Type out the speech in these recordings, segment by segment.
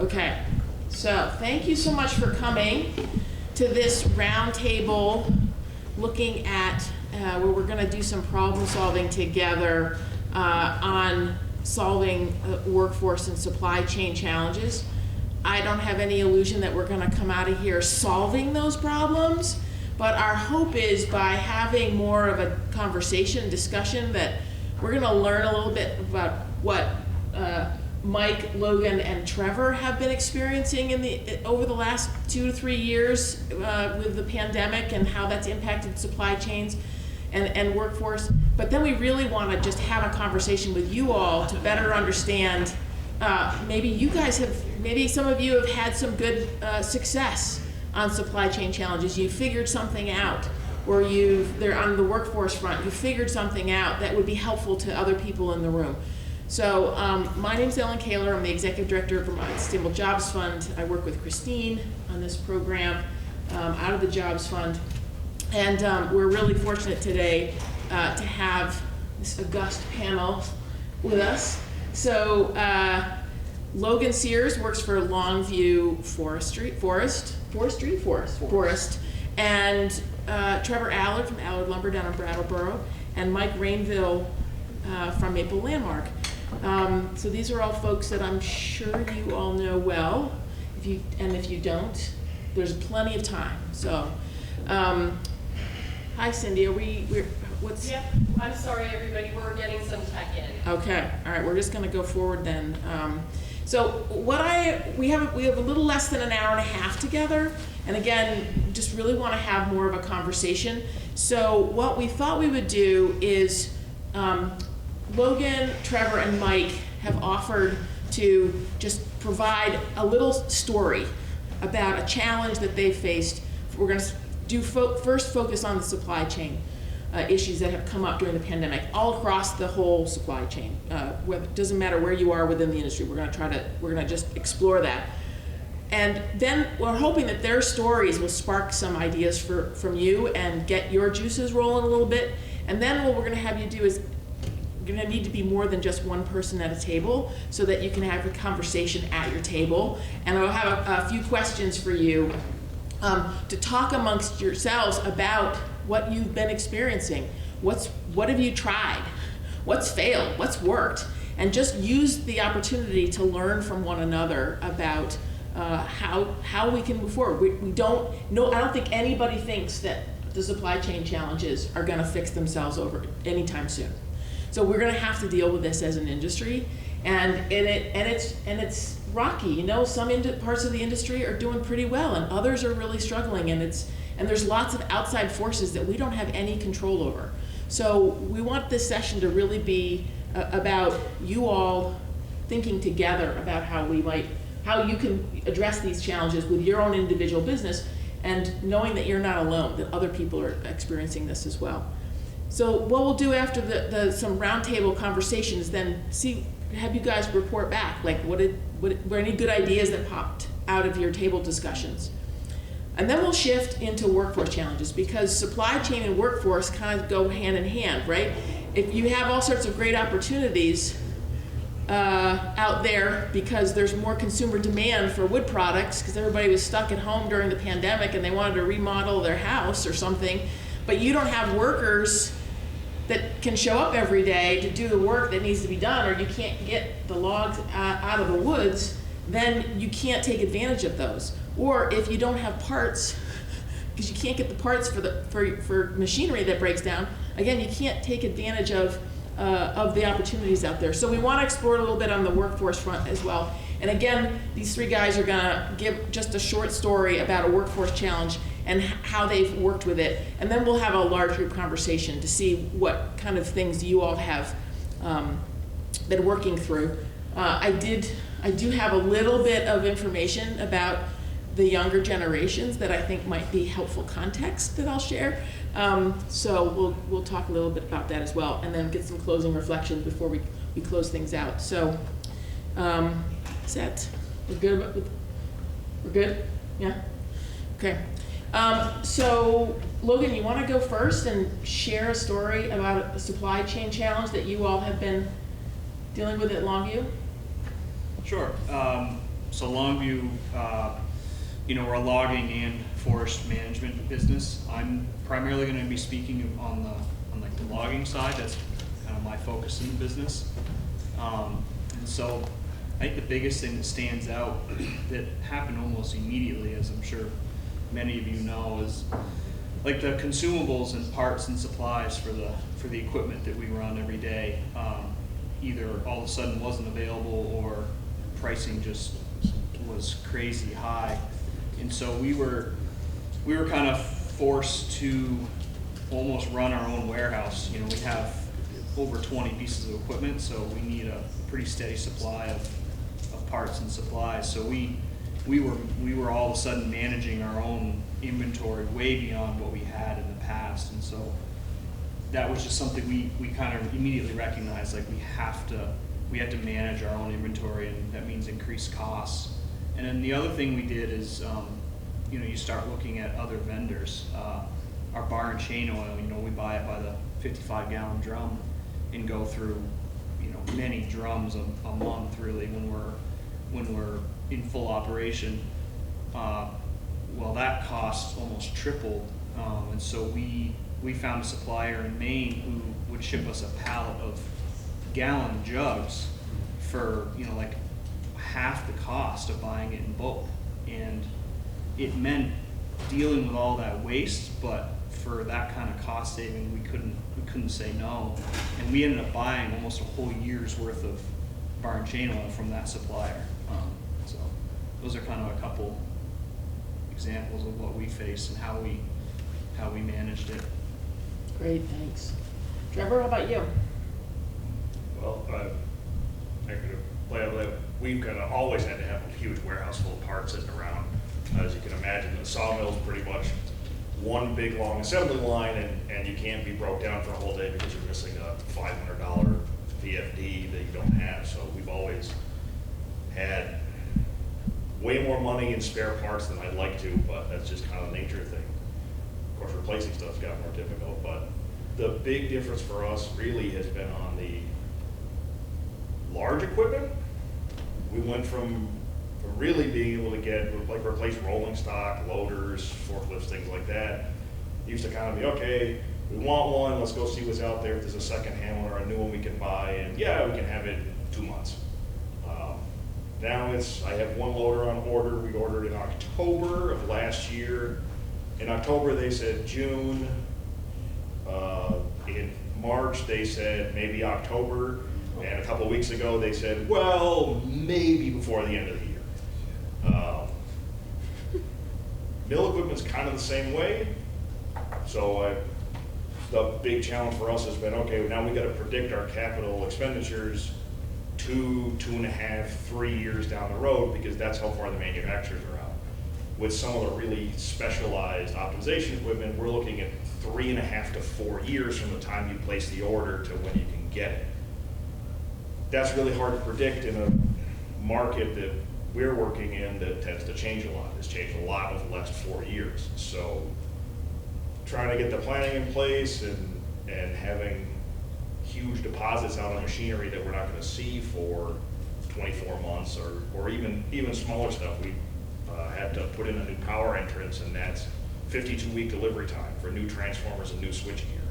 Okay, so thank you so much for coming to this roundtable looking at where we're going to do some problem solving together on solving workforce and supply chain challenges. I don't have any illusion that we're going to come out of here solving those problems, but our hope is by having more of a conversation, discussion, that we're going to learn a little bit about what Mike, Logan, and Trevor have been experiencing over the last 2 to 3 years with the pandemic and how that's impacted supply chains and workforce. But then we really want to just have a conversation with you all to better understand. Maybe some of you have had some good success on supply chain challenges. You figured something out, or they're on the workforce front, you figured something out that would be helpful to other people in the room. So my name's Kahler. I'm the Executive Director of Vermont Sustainable Jobs Fund. I work with Christine on this program out of the Jobs Fund. And we're really fortunate today to have this august panel with us. So Logan Sears works for Longview Forest, and Trevor Allard from Allard Lumber down in Brattleboro, and Mike Rainville from Maple Landmark. So these are all folks that I'm sure you all know well. If you don't, there's plenty of time. So, hi Cindy, what's? Yeah, I'm sorry everybody, we're getting some tech in. Okay, all right, we're just gonna go forward then. So we have a little less than an hour and a half together, and again, just really want to have more of a conversation. So what we thought we would do is Logan, Trevor, and Mike have offered to just provide a little story about a challenge that they faced. We're going to do first focus on the supply chain issues that have come up during the pandemic all across the whole supply chain. It doesn't matter where you are within the industry. We're going to just explore that. And then we're hoping that their stories will spark some ideas from you and get your juices rolling a little bit. And then what we're going to have you do is you're going to need to be more than just one person at a table so that you can have a conversation at your table. And I'll have a few questions for you to talk amongst yourselves about what you've been experiencing. What have you tried? What's failed? What's worked? And just use the opportunity to learn from one another about how we can move forward. I don't think anybody thinks that the supply chain challenges are going to fix themselves over anytime soon. So we're going to have to deal with this as an industry, and it's rocky. You know, some parts of the industry are doing pretty well, and others are really struggling, and there's lots of outside forces that we don't have any control over. So we want this session to really be about you all thinking together about how you can address these challenges with your own individual business, and knowing that you're not alone, that other people are experiencing this as well. So what we'll do after some roundtable conversations, then have you guys report back, like were any good ideas that popped out of your table discussions. And then we'll shift into workforce challenges, because supply chain and workforce kind of go hand in hand, right? If you have all sorts of great opportunities out there because there's more consumer demand for wood products because everybody was stuck at home during the pandemic and they wanted to remodel their house or something, but you don't have workers that can show up every day to do the work that needs to be done, or you can't get the logs out of the woods, then you can't take advantage of those. Or if you don't have parts, because you can't get the parts for machinery that breaks down, again, you can't take advantage of the opportunities out there. So we want to explore a little bit on the workforce front as well. And again, these three guys are going to give just a short story about a workforce challenge and how they've worked with it. And then we'll have a large group conversation to see what kind of things you all have been working through. I do have a little bit of information about the younger generations that I think might be helpful context that I'll share. So we'll talk a little bit about that as well, and then get some closing reflections before we close things out. So, set. We're good? We're good? Yeah? Okay. So, Logan, you want to go first and share a story about a supply chain challenge that you all have been dealing with at Longview? Sure. So Longview, we're a logging and forest management business. I'm primarily going to be speaking on the logging side. That's kind of my focus in the business. And so I think the biggest thing that stands out that happened almost immediately, as I'm sure many of you know, is like the consumables and parts and supplies for the equipment that we run every day. Either all of a sudden wasn't available or pricing just was crazy high. And so we were kind of forced to almost run our own warehouse. You know, we have over 20 pieces of equipment, so we need a pretty steady supply of parts and supplies. So we were all of a sudden managing our own inventory way beyond what we had in the past. And so that was just something we kind of immediately recognized, like we had to manage our own inventory, and that means increased costs. And then the other thing we did is, you start looking at other vendors. Our bar and chain oil, we buy it by the 55-gallon drum and go through, many drums a month really when we're in full operation. Well, that cost almost tripled, and so we found a supplier in Maine who would ship us a pallet of gallon jugs for like half the cost of buying it in bulk, and it meant dealing with all that waste, but for that kind of cost saving we couldn't say no, and we ended up buying almost a whole year's worth of bar and chain oil from that supplier. So those are kind of a couple examples of what we faced and how we managed it. Great, thanks. Trevor, how about you? Well, I could play on that. We've kind of always had to have a huge warehouse full of parts sitting around. As you can imagine, the sawmill's pretty much one big long assembly line, and you can't be broke down for a whole day because you're missing a $500 VFD that you don't have. So we've always had way more money in spare parts than I'd like to, but that's just kind of the nature of thing. Of course, replacing stuff's got more difficult, but the big difference for us really has been on the large equipment. We went from really being able to replace rolling stock, loaders, forklifts, things like that. It used to kind of be, okay, we want one, let's go see what's out there, if there's a second hand one or a new one we can buy, and yeah, we can have it in 2 months. Now I have one loader on order. We ordered in October of last year. In October they said June. In March they said maybe October. And a couple of weeks ago they said, well, maybe before the end of the year. Mill equipment's kind of the same way. So the big challenge for us has been, okay, now we got to predict our capital expenditures 2.5, 3 years down the road, because that's how far the manufacturers are out. With some of the really specialized optimization equipment, we're looking at 3.5 to 4 years from the time you place the order to when you can get it. That's really hard to predict in a market that we're working in that tends to change a lot. It's changed a lot over the last 4 years. So trying to get the planning in place and having huge deposits out on machinery that we're not going to see for 24 months or even smaller stuff. We had to put in a new power entrance, and that's 52-week delivery time for new transformers and new switchgear.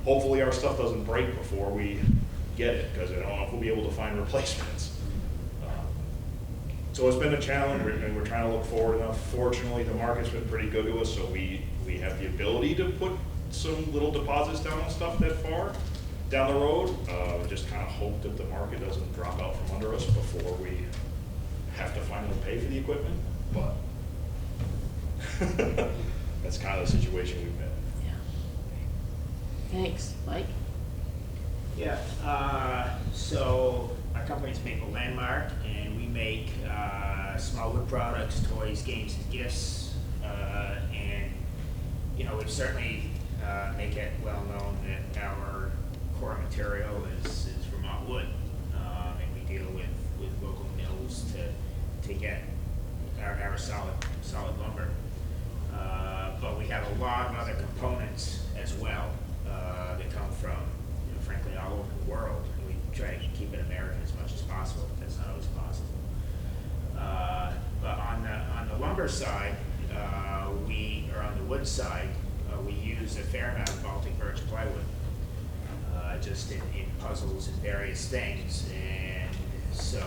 Hopefully our stuff doesn't break before we get it, because I don't know if we'll be able to find replacements. So it's been a challenge, and we're trying to look forward enough. Fortunately, the market's been pretty good to us, so we have the ability to put some little deposits down on stuff that far down the road. Just kind of hope that the market doesn't drop out from under us before we have to finally pay for the equipment, but that's kind of the situation we've been in. Yeah. Thanks. Mike? Yeah, so our company's Maple Landmark, and we make small wood products, toys, games, and gifts, and we certainly make it well known that our core material is Vermont wood, and we deal with local mills to get our solid lumber. But we have a lot of other components as well that come from, frankly, all over the world. And we try to keep it American as much as possible. That's not always possible. But on the lumber side, or on the wood side, we use a fair amount of Baltic birch plywood, just in puzzles and various things. And so,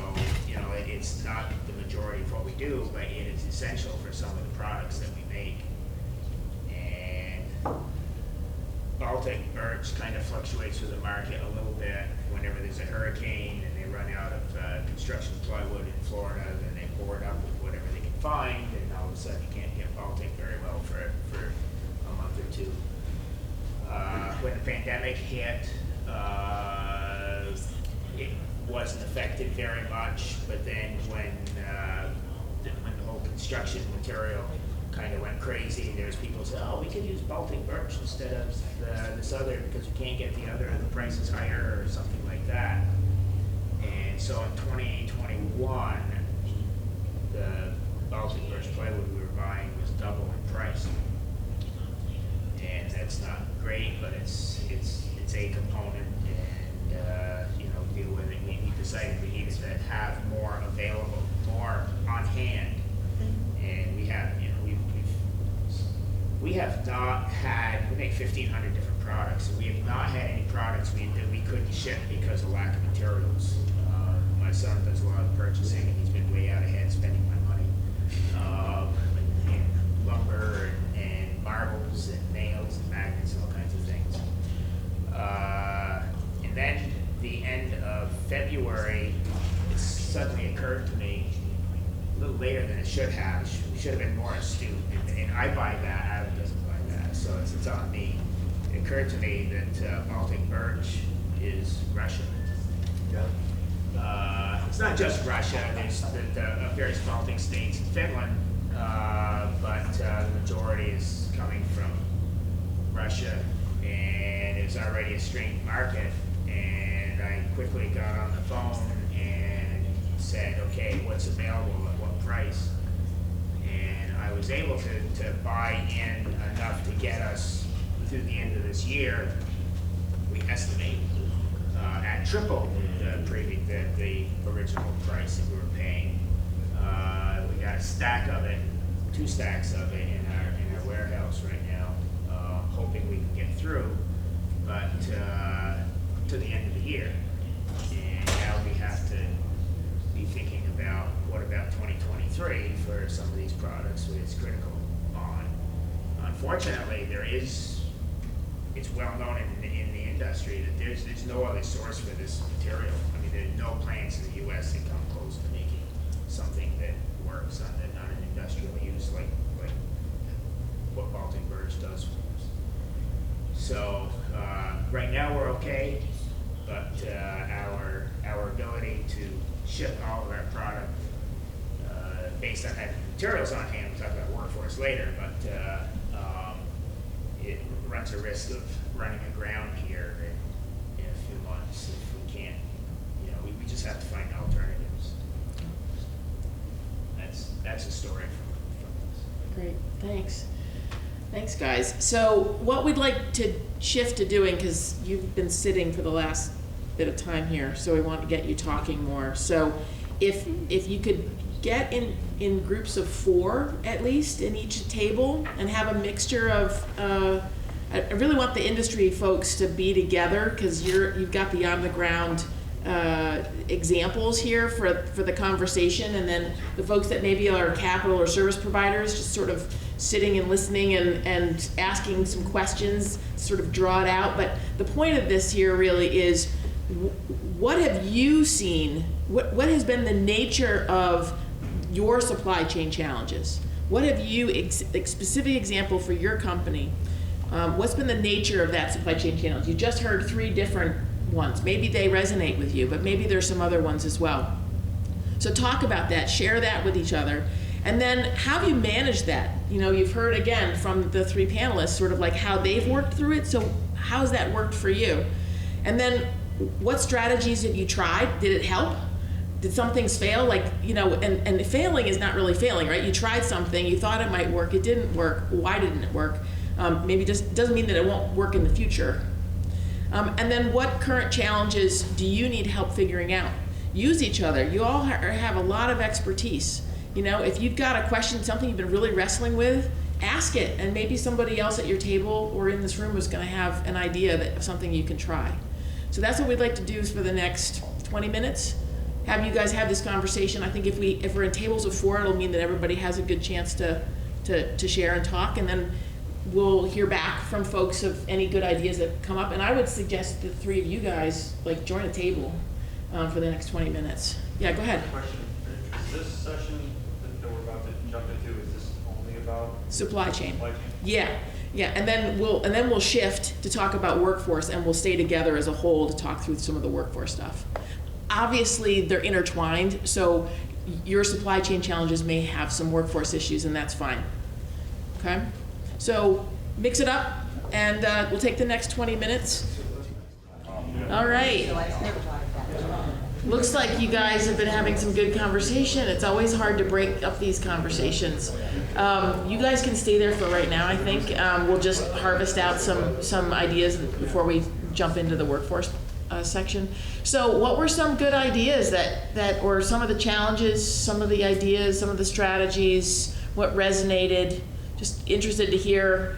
you know, it's not the majority of what we do, but it is essential for some of the products that we make. And Baltic birch kind of fluctuates with the market a little bit. Whenever there's a hurricane and they run out of construction plywood in Florida, then they board up with whatever they can find, and all of a sudden you can't get Baltic very well for a month or two. When the pandemic hit, it wasn't affected very much, but then when the whole construction material kind of went crazy, there's people say, oh, we could use Baltic birch instead of this other because we can't get the other, the price is higher or something like that. And so in 2021, the Baltic birch plywood we were buying was double in price. And that's not great, but it's a component, and you know, deal with it. We decided we needed to have more available, more on hand, and we have, you know, we have not had, we make 1,500 different products, and we have not had any products that we couldn't ship because of lack of materials. My son does a lot of purchasing, and he's been way out ahead spending my money in lumber and marbles and nails and magnets and all kinds of things. And then the end of February, it suddenly occurred to me, a little later than it should have. We should have been more astute. And I buy that, Adam doesn't buy that, so it's on me. It occurred to me that Baltic birch is Russian. Yeah. It's not just Russia. There's the various Baltic states and Finland, but the majority is coming from Russia, and it's already a strained market. And I quickly got on the phone and said, okay, what's available at what price? And I was able to buy in enough to get us through the end of this year, we estimate, at triple the original price that we were paying. We got a stack of it, 2 stacks of it in our warehouse right now, hoping we can get through, but to the end of the year. And now we have to be thinking about what about 2023 for some of these products, which is critical on. Unfortunately, it's well known in the industry that there's no other source for this material. I mean, there's no plants in the U.S. that come close to making something that works on an industrial use like what Baltic birch does for us. So right now we're okay, but our ability to ship all of our product based on having materials on hand, we'll talk about workforce later, but it runs a risk of running aground here in a few months if we can't, you know, we just have to find alternatives. That's a story from Great, thanks. Thanks, guys. So what we'd like to shift to doing, because you've been sitting for the last bit of time here, so we want to get you talking more. So if you could get in groups of 4 at least in each table and have a mixture of, I really want the industry folks to be together, because you've got the on the ground examples here for the conversation, and then the folks that maybe are capital or service providers just sort of sitting and listening and asking some questions, sort of draw it out. But the point of this here really is, what have you seen? What has been the nature of your supply chain challenges? What have you, specific example for your company, what's been the nature of that supply chain challenge? You just heard 3 different ones. Maybe they resonate with you, but maybe there's some other ones as well. So talk about that, share that with each other. And then how have you managed that? You know, you've heard again from the 3 panelists sort of like how they've worked through it. So how's that worked for you? And then what strategies have you tried? Did it help? Did some things fail? Like, you know, and failing is not really failing, right? You tried something, you thought it might work, it didn't work. Why didn't it work? Maybe just doesn't mean that it won't work in the future. And then what current challenges do you need help figuring out? use each other. You all have a lot of expertise. You know, if you've got a question, something you've been really wrestling with, ask it, and maybe somebody else at your table or in this room is going to have an idea of something you can try. So that's what we'd like to do for the next 20 minutes. Have you guys have this conversation. I think if we're in tables of 4, it'll mean that everybody has a good chance to share and talk, and then we'll hear back from folks of any good ideas that come up. And I would suggest the 3 of you guys like join a table for the next 20 minutes. Yeah, go ahead. Question: is this session that we're about to jump into, is this only about Supply chain. Supply chain? Yeah, and then we'll shift to talk about workforce, and we'll stay together as a whole to talk through some of the workforce stuff. Obviously, they're intertwined, so your supply chain challenges may have some workforce issues, and that's fine. Okay? So mix it up, and we'll take the next 20 minutes. All right. Looks like you guys have been having some good conversation. It's always hard to break up these conversations. You guys can stay there for right now, I think. We'll just harvest out some ideas before we jump into the workforce section. So what were some good ideas that or some of the challenges, some of the ideas, some of the strategies, what resonated? Just interested to hear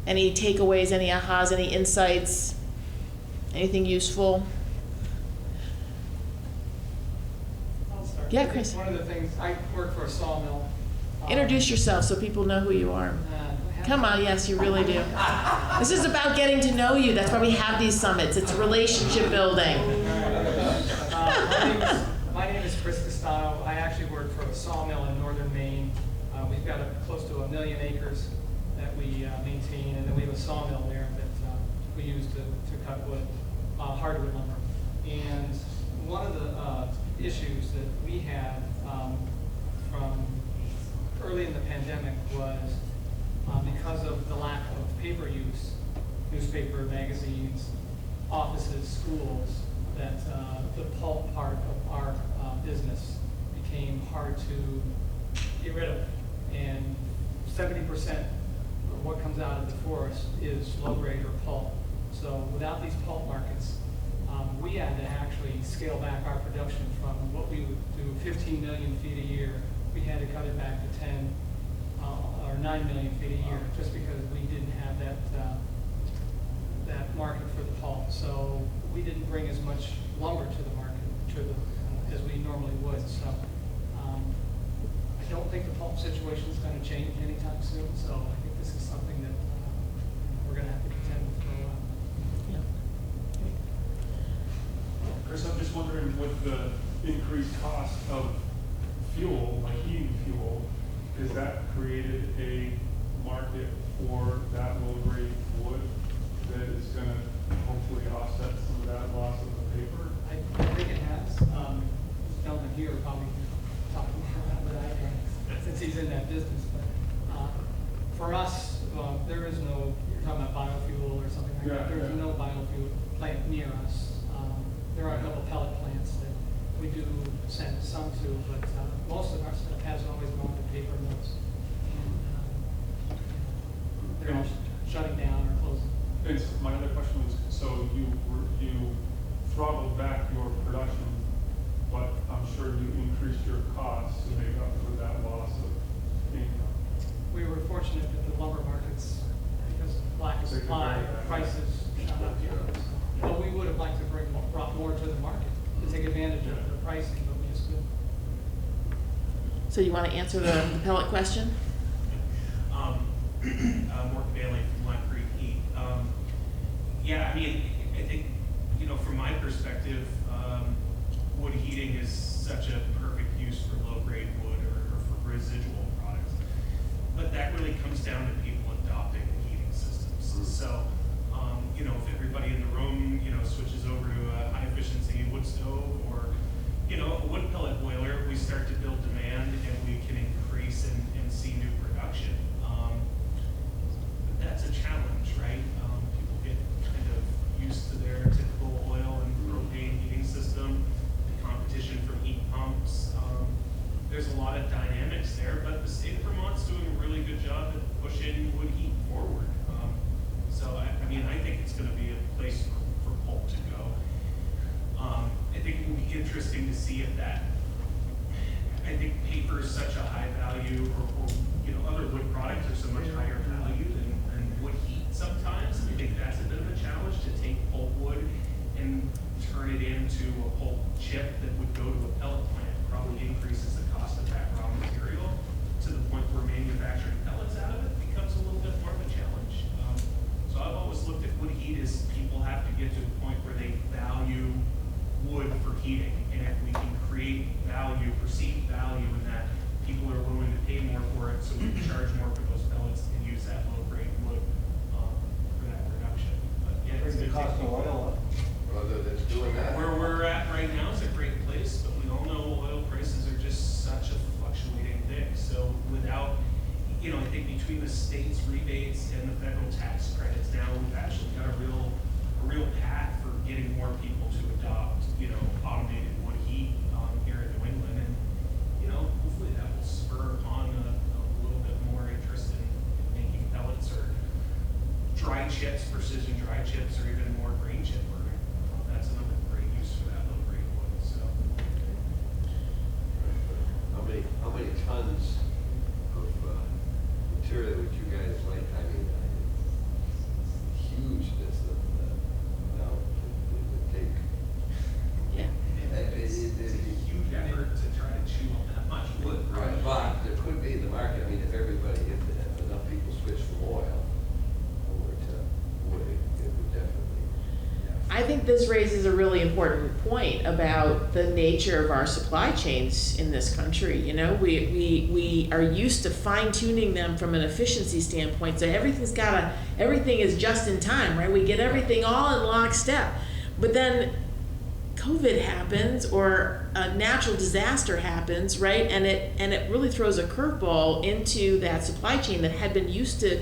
any takeaways, any ahas, any insights, anything useful. I'll start. Yeah, Chris. One of the things, I work for a sawmill. Introduce yourself so people know who you are. Come on, yes, you really do. This is about getting to know you. That's why we have these summits. It's relationship building. My name is Chris Castano. I actually work for a sawmill in northern Maine. We've got close to 1 million acres that we maintain, and then we have a sawmill there that we use to cut wood, hardwood lumber. And one of the issues that we had from early in the pandemic was because of the lack of paper use, newspaper, magazines, offices, schools, that the pulp part of our business became hard to get rid of. And 70% of what comes out of the forest is low-grade or pulp. So without these pulp markets, we had to actually scale back our production from what we would do 15 million feet a year. We had to cut it back to 10 or 9 million feet a year, just because we didn't have that market for the pulp. So we didn't bring as much lumber to the market as we normally would. So I don't think the pulp situation is going to change anytime soon. So I think this is something that we're going to have to contend with for a while. Chris, I'm just wondering, with the increased cost of fuel, like heating fuel, has that created a market for that low-grade wood that is going to hopefully offset some of that loss of the paper? I think it has. Gentleman here probably talk more about it than I can, since he's in that business. But for us, there is no, you're talking about biofuel or something like that. There's no biofuel plant near us. There are a couple pellet plants that we do send some to, but most of our stuff has always gone to paper mills. And they're all shutting down or closing. And so my other question was, so you throttled back your production, but I'm sure you increased your costs to make up for that loss of income. We were fortunate that the lumber markets, because of lack of supply, prices shot up here. But we would have liked to brought more to the market to take advantage of the pricing, but we just couldn't. So you want to answer the pellet question? Mark Bailey from Black Creek Heat. Yeah, I mean, I think, from my perspective, wood heating is such a perfect use for low-grade wood or for residual products. But that really comes down to people adopting heating systems. So, if everybody in the room, switches over to a high-efficiency wood stove or, a wood pellet boiler, we start to build demand and we can increase and see new production. But that's a challenge, right? People get kind of used to their typical oil and propane heating system, the competition from heat pumps. There's a lot of dynamics there, but the state of Vermont's doing a really good job at pushing wood heat forward. So, I think it's going to be a place for pulp to go. I think it will be interesting to see if that, I think paper is such a high value, or you know, other wood products are so much higher value than wood heat sometimes. I think that's a bit of a challenge to take pulp wood and turn it into a pulp chip that would go to a pellet plant. Probably increases the cost of that raw material to the point where manufacturing pellets out of it becomes a little bit more of a challenge. So I've always looked at wood heat as people have to get to a point where they value wood for heating. And if we can create value, perceived value in that, people are willing to pay more for it, so we can charge more for those pellets and use that low-grade wood for that production. But yeah, it's Bring the gonna cost take of oil up. Whether that's doing that. where we're at right now is a great place, but we all know oil prices are just such a fluctuating thing. So without, you know, I think between the state's rebates and the federal tax credits now, we've actually got a real path for getting more people to adopt, you know, automated wood heat here in New England. And, you know, hopefully that will spur upon a little bit more interest in making pellets or dry chips, precision dry chips, or even more grain chip burning. That's another great use for that low grade wood, so. How many tons of material would you guys like? I mean, hugeness of the amount it would take. Yeah. It's a huge effort to try to chew on that much wood. Right, but there could be in the market, I mean, if enough people switch from oil over to wood, it would definitely. I think this raises a really important point about the nature of our supply chains in this country. You know, we are used to fine tuning them from an efficiency standpoint. So everything is just in time, right? We get everything all in lockstep. But then COVID happens or a natural disaster happens, right? And it really throws a curveball into that supply chain that had been used to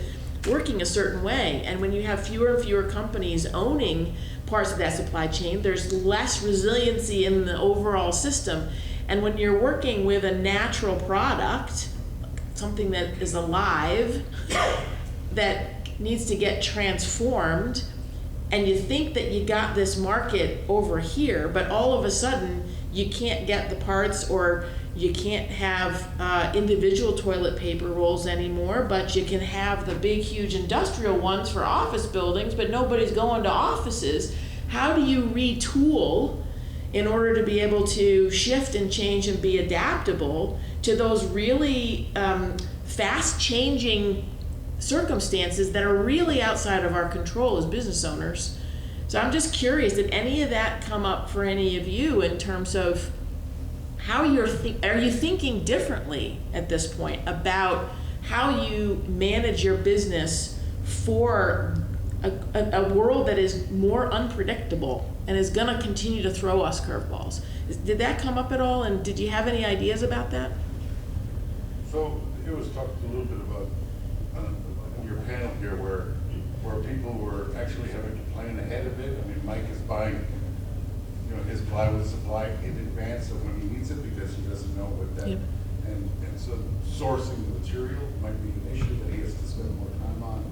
working a certain way. And when you have fewer and fewer companies owning parts of that supply chain, there's less resiliency in the overall system. And when you're working with a natural product, something that is alive, that needs to get transformed, and you think that you got this market over here, but all of a sudden you can't get the parts, or you can't have individual toilet paper rolls anymore, but you can have the big, huge industrial ones for office buildings, but nobody's going to offices. How do you retool in order to be able to shift and change and be adaptable to those really fast-changing circumstances that are really outside of our control as business owners? So I'm just curious, did any of that come up for any of you in terms of how are you thinking differently at this point about how you manage your business for a world that is more unpredictable and is going to continue to throw us curveballs? Did that come up at all, and did you have any ideas about that? So it was talked a little bit about in your panel here where people were actually having to plan ahead of it. I mean, Mike is buying, you know, his plywood supply in advance of when he needs it because he doesn't know what that. Yep. And so sourcing the material might be an issue that he has to spend more time on,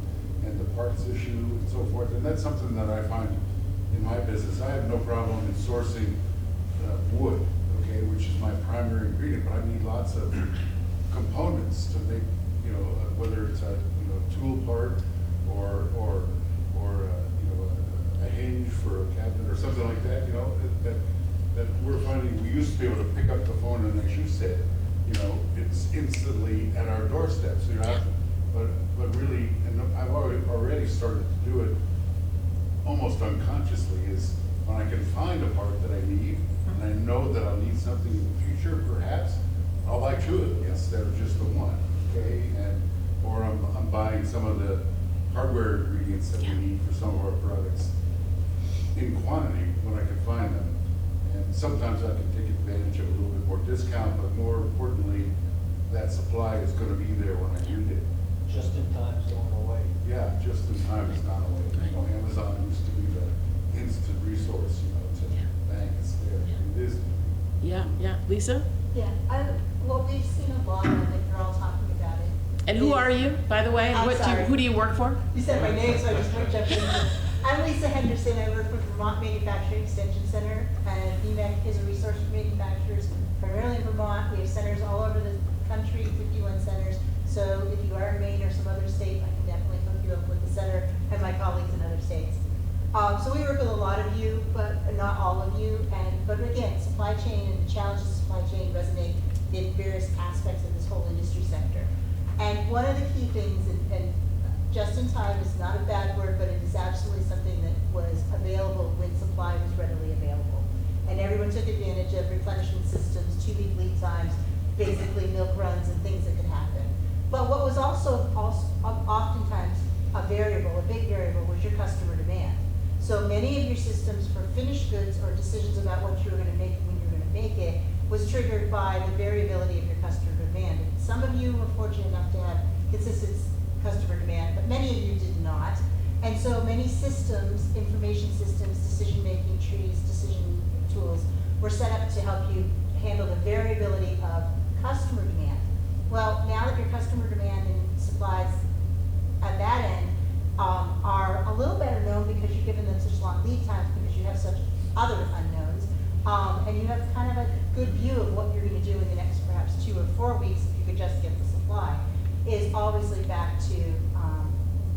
and the parts issue and so forth. And that's something that I find in my business. I have no problem in sourcing wood, okay, which is my primary ingredient, but I need lots of components to make, you know, whether it's a tool part or you know, a hinge for a cabinet or something like that, you know, that we're finding. We used to be able to pick up the phone and, as you said, you know, it's instantly at our doorstep. So you have to, but really, and I've already started to do it almost unconsciously, is when I can find a part that I need and I know that I'll need something in the future, perhaps I'll buy two of them instead of just the one, okay? Or I'm buying some of the hardware ingredients that we need for some of our products in quantity when I can find them. And sometimes I can take advantage of a little bit more discount, but more importantly, that supply is going to be there when I need it. Just in time is going away. Yeah, just in time is not away. You know, Amazon used to be the instant resource, you know, to bang, it's there. It is. Yeah. Lisa? Yeah, well, we've seen a lot of it, you're all talking about it. And who are you, by the way? I'm sorry. Who do you work for? You said my name, so I just might jump in. I'm Lisa Henderson. I work for Vermont Manufacturing Extension Center, and VMEC is a resource for manufacturers primarily in Vermont. We have centers all over the country, 51 centers. So if you are in Maine or some other state, I can definitely hook you up with the center and my colleagues in other states. So we work with a lot of you, but not all of you. But again, supply chain and the challenges of supply chain resonate in various aspects of this whole industry sector. And one of the key things, and just in time is not a bad word, but it is absolutely something that was available when supply was readily available. And everyone took advantage of replenishment systems, 2-week lead times, basically milk runs and things that could happen. But what was also oftentimes a variable, a big variable, was your customer demand. So many of your systems for finished goods or decisions about what you were going to make when you were going to make it was triggered by the variability of your customer demand. And some of you were fortunate enough to have consistent customer demand, but many of you did not. And so many systems, information systems, decision-making trees, decision tools were set up to help you handle the variability of customer demand. Well, now that your customer demand and supplies at that end are a little better known because you've given them such long lead times because you have such other unknowns, and you have kind of a good view of what you're going to do in the next perhaps 2 or 4 weeks if you could just get the supply, is obviously back to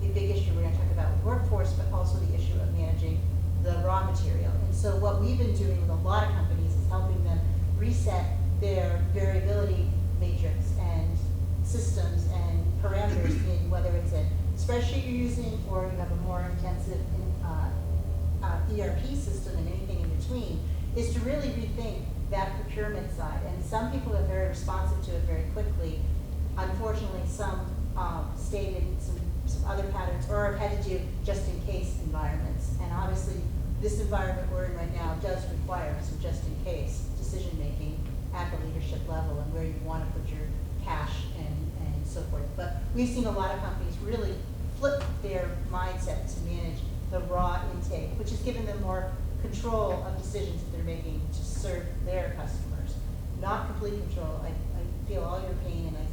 the big issue we're going to talk about with workforce, but also the issue of managing the raw material. And so what we've been doing with a lot of companies is helping them reset their variability matrix and systems and parameters in whether it's a spreadsheet you're using or you have a more intensive ERP system and anything in between, is to really rethink that procurement side. And some people are very responsive to it very quickly. Unfortunately, some stayed in some other patterns or have had to do just-in-case environments. And obviously, this environment we're in right now does require some just-in-case decision-making at the leadership level and where you want to put your cash and so forth. But we've seen a lot of companies really flip their mindset to manage the raw intake, which has given them more control of decisions that they're making to serve their customers. Not complete control. I feel all your pain and I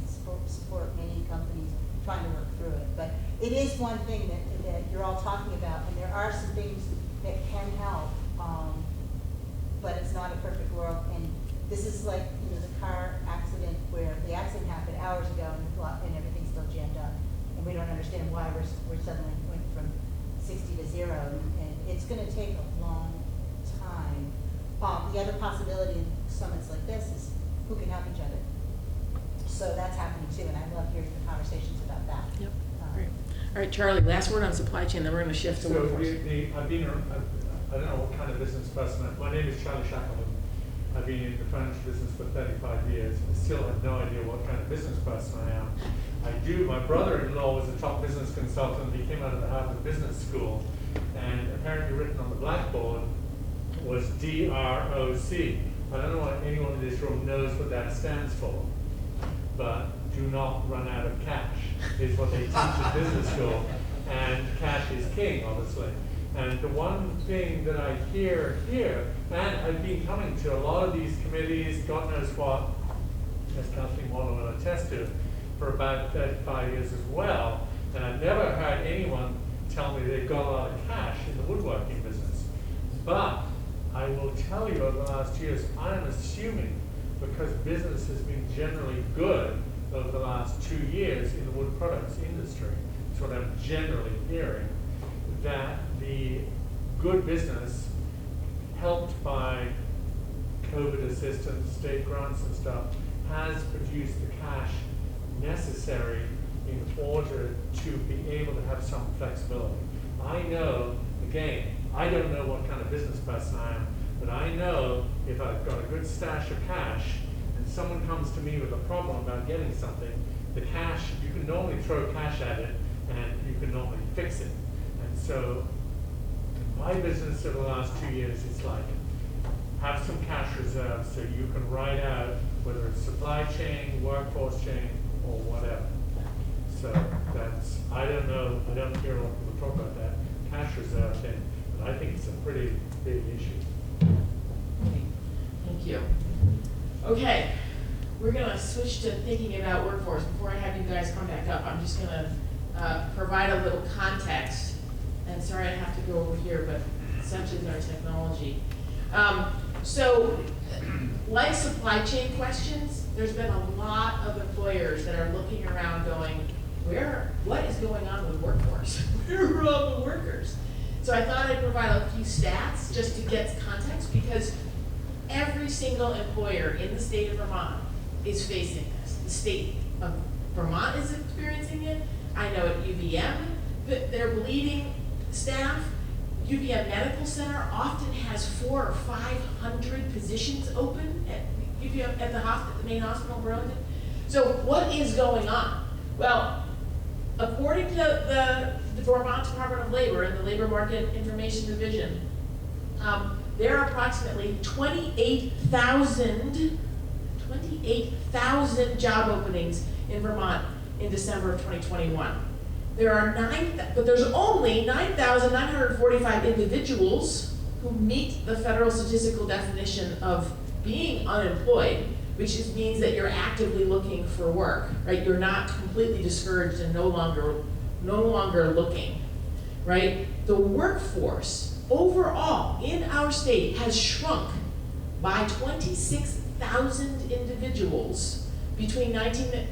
support many companies trying to work through it. But it is one thing that you're all talking about, and there are some things that can help, but it's not a perfect world. And this is like the car accident where the accident happened hours ago and everything's still jammed up. And we don't understand why we're suddenly went from 60 to 0, and it's going to take a long time. The other possibility in summits like this is who can help each other. So that's happening too, and I love hearing the conversations about that. Yep. Great. All right, Charlie, last word on supply chain, then we're going to shift to workforce. I've been, I don't know what kind of business person, my name is Charlie Shackleton. I've been in the financial business for 35 years. I still have no idea what kind of business person I am. My brother-in-law was a top business consultant. He came out of the Harvard Business School, and apparently written on the blackboard was DROC. I don't know what anyone in this room knows what that stands for, but do not run out of cash is what they teach at business school, and cash is king, obviously. And the one thing that I hear here, and I've been coming to a lot of these committees, God knows what, as Kathleen Waller will attest to, for about 35 years as well, and I've never heard anyone tell me they've got a lot of cash in the woodworking business. But I will tell you over the last years, I'm assuming, because business has been generally good over the last 2 years in the wood products industry, that's what I'm generally hearing, that the good business, helped by COVID assistance, state grants and stuff, has produced the cash necessary in order to be able to have some flexibility. I know, again, I don't know what kind of business person I am, but I know if I've got a good stash of cash and someone comes to me with a problem about getting something, the cash, you can normally throw cash at it and you can normally fix it. And so my business over the last 2 years is like, have some cash reserves so you can ride out whether it's supply chain, workforce chain, or whatever. So that's, I don't know, I don't hear a lot of people talk about that cash reserve thing, but I think it's a pretty big issue. Thank you. Okay, we're going to switch to thinking about workforce. Before I have you guys come back up, I'm just going to provide a little context And sorry I have to go over here, but such is our technology. So, like supply chain questions, there's been a lot of employers that are looking around going, what is going on with workforce? Where are all the workers? So I thought I'd provide a few stats just to get context, because every single employer in the state of Vermont is facing this. The state of Vermont is experiencing it. I know at UVM that they're bleeding staff. UVM Medical Center often has 400 or 500 positions open at UVM, at the main hospital in Burlington. So what is going on? Well, according to the Vermont Department of Labor and the Labor Market Information Division, there are approximately 28,000 job openings in Vermont in December of 2021. There are but there's only 9,945 individuals who meet the federal statistical definition of being unemployed, which means that you're actively looking for work, right? You're not completely discouraged and no longer looking, right? The workforce overall in our state has shrunk by 26,000 individuals between 2019 and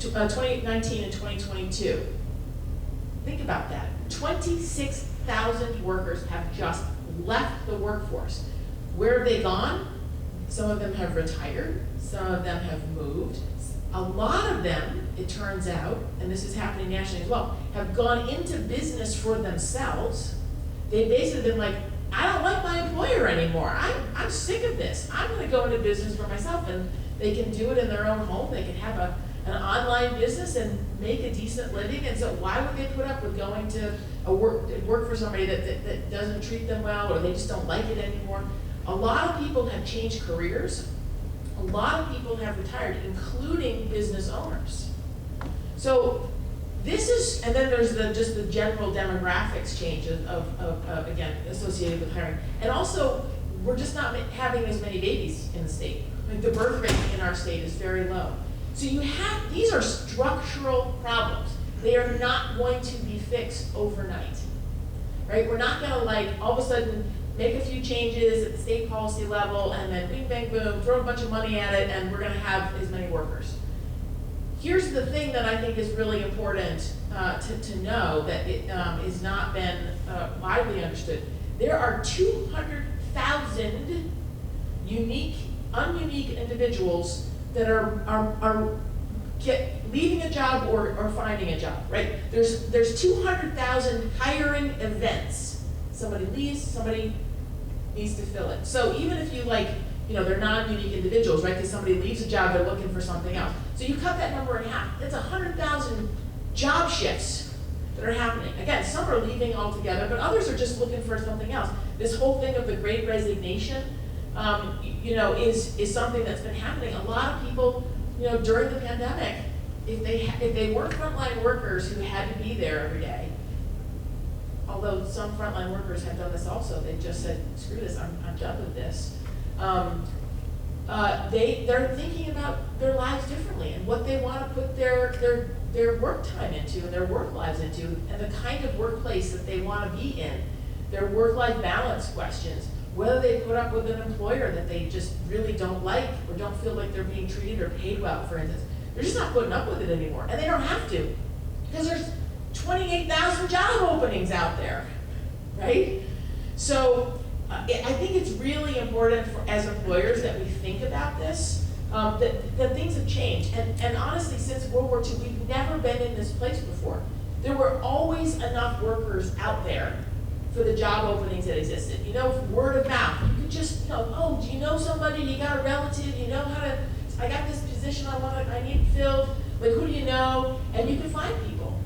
2022. Think about that. 26,000 workers have just left the workforce. Where have they gone? Some of them have retired. Some of them have moved. A lot of them, it turns out, and this is happening nationally as well, have gone into business for themselves. They've basically been like, I don't like my employer anymore. I'm sick of this. I'm going to go into business for myself. And they can do it in their own home. They can have an online business and make a decent living. And so why would they put up with going to work for somebody that doesn't treat them well, or they just don't like it anymore? A lot of people have changed careers. A lot of people have retired, including business owners. So this is, and then there's just the general demographics change of again, associated with hiring. And also, we're just not having as many babies in the state. Like the birth rate in our state is very low. So these are structural problems. They are not going to be fixed overnight, right? We're not gonna all of a sudden make a few changes at the state policy level and then bing, bang, boom, throw a bunch of money at it and we're gonna have as many workers. Here's the thing that I think is really important to know that it has not been widely understood. There are 200,000 ununique individuals that are leaving a job or finding a job, right? There's 200,000 hiring events. Somebody leaves, somebody needs to fill it. So even if they're non-unique individuals, right? Because somebody leaves a job, they're looking for something else. So you cut that number in half. That's 100,000 job shifts that are happening. Again, some are leaving altogether, but others are just looking for something else. This whole thing of the Great Resignation, is something that's been happening. A lot of people, during the pandemic, if they were frontline workers who had to be there every day, although some frontline workers have done this also, they just said, screw this, I'm done with this. They're thinking about their lives differently and what they want to put their work time into and their work lives into, and the kind of workplace that they want to be in, their work-life balance questions, whether they put up with an employer that they just really don't like or don't feel like they're being treated or paid well, for instance. They're just not putting up with it anymore, and they don't have to, because there's 28,000 job openings out there, right? So I think it's really important as employers that we think about this, that things have changed. And honestly, since World War II, we've never been in this place before. There were always enough workers out there for the job openings that existed. Word of mouth. You could just, oh, do you know somebody? You got a relative? You know how to, I got this position I need filled. Who do you know? And you can find people,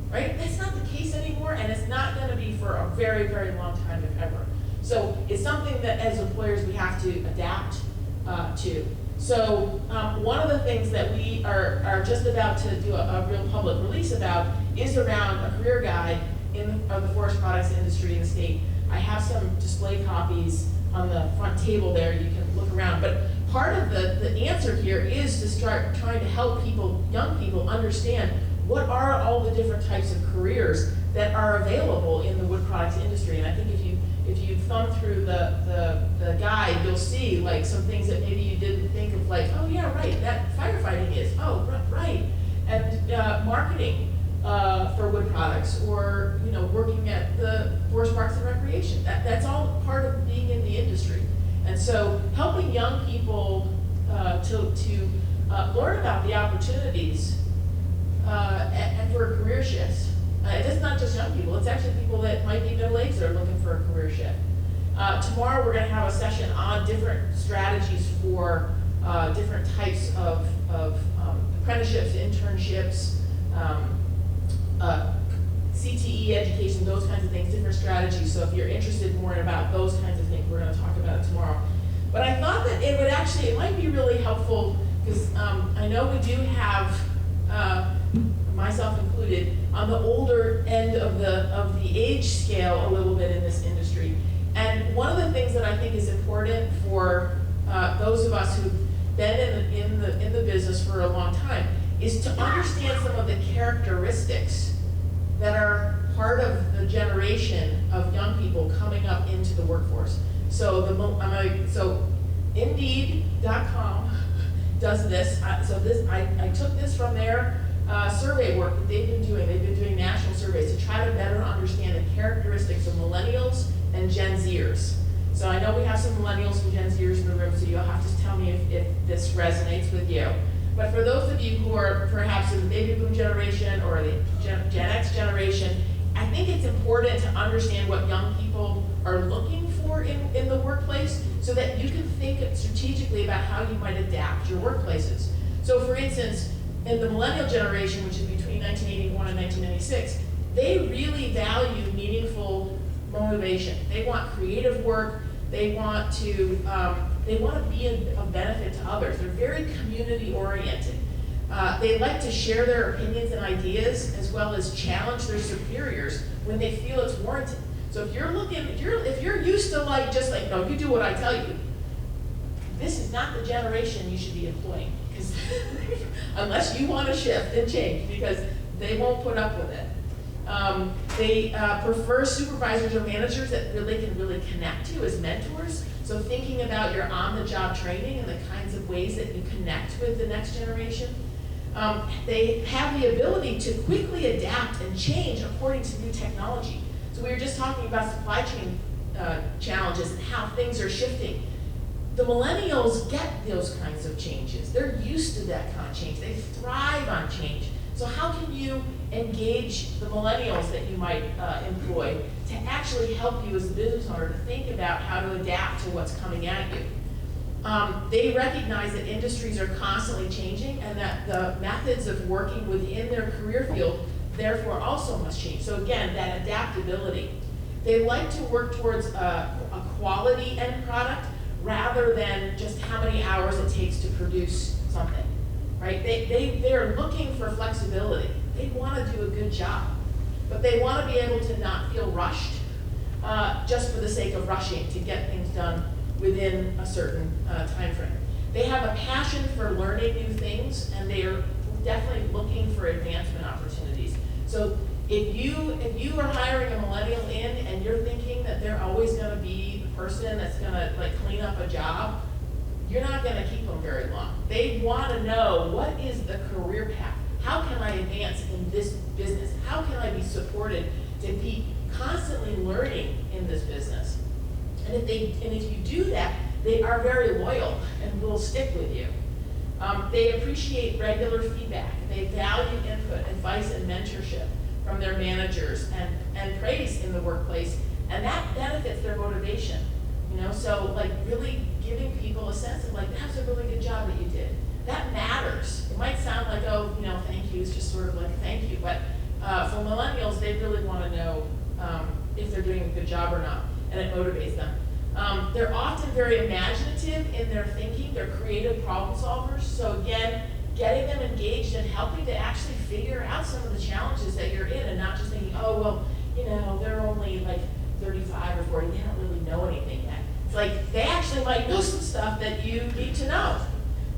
right? That's not the case anymore, and it's not going to be for a very, very long time, if ever. So it's something that as employers we have to adapt to. So one of the things that we are just about to do a real public release about is around a career guide of the forest products industry in the state. I have some display copies on the front table there. You can look around. But part of the answer here is to start trying to help young people understand what are all the different types of careers that are available in the wood products industry. And I think if you thumb through the guide, you'll see like some things that maybe you didn't think of, like, oh yeah, right, that firefighting is, oh, right. And marketing for wood products, or working at the Forest Parks and Recreation. That's all part of being in the industry. And so helping young people to learn about the opportunities and for career shifts. It's not just young people, it's actually people that might be middle-aged that are looking for a career shift. Tomorrow we're going to have a session on different strategies for different types of apprenticeships, internships, CTE education, those kinds of things, different strategies. So if you're interested more about those kinds of things, we're going to talk about it tomorrow. But I thought that it might be really helpful, because I know we do have, myself included, on the older end of the age scale a little bit in this industry. And one of the things that I think is important for those of us who've been in the business for a long time is to understand some of the characteristics that are part of the generation of young people coming up into the workforce. So Indeed.com does this. I took this from their survey work that they've been doing. They've been doing national surveys to try to better understand the characteristics of millennials and Gen Zers. So I know we have some millennials and Gen Zers in the room, so you'll have to tell me if this resonates with you. But for those of you who are perhaps in the baby boom generation or the Gen X generation, I think it's important to understand what young people are looking for in the workplace, so that you can think strategically about how you might adapt your workplaces. So for instance, in the millennial generation, which is between 1981 and 1996, they really value meaningful motivation. They want creative work. They want to be of benefit to others. They're very community oriented. They like to share their opinions and ideas, as well as challenge their superiors when they feel it's warranted. So if you're used to no, you do what I tell you, this is not the generation you should be employing, because unless you want to shift and change, because they won't put up with it. They prefer supervisors or managers that they can really connect to as mentors. So thinking about your on-the-job training and the kinds of ways that you connect with the next generation. They have the ability to quickly adapt and change according to new technology. So we were just talking about supply chain challenges and how things are shifting. The millennials get those kinds of changes. They're used to that kind of change. They thrive on change. So how can you engage the millennials that you might employ to actually help you as a business owner to think about how to adapt to what's coming at you? They recognize that industries are constantly changing, and that the methods of working within their career field therefore also must change. So again, that adaptability. They like to work towards a quality end product rather than just how many hours it takes to produce something, right? They're looking for flexibility. They want to do a good job, but they want to be able to not feel rushed just for the sake of rushing to get things done within a certain time frame. They have a passion for learning new things, and they are definitely looking for advancement opportunities. So if you are hiring a millennial in and you're thinking that they're always going to be the person that's going to clean up a job, you're not going to keep them very long. They want to know, what is the career path? How can I advance in this business? How can I be supported to be constantly learning in this business? And if you do that, they are very loyal and will stick with you. They appreciate regular feedback. They value input, advice, and mentorship from their managers and praise in the workplace, and that benefits their motivation. So really giving people a sense of that's a really good job that you did. That matters. It might sound like, oh, thank you. It's just sort of like a thank you, but for millennials, they really want to know if they're doing a good job or not, and it motivates them. They're often very imaginative in their thinking. They're creative problem solvers. So again, getting them engaged and helping to actually figure out some of the challenges that you're in, and not just thinking, oh, well, they're only 35 or 40, they don't really know anything yet. It's they actually might know some stuff that you need to know.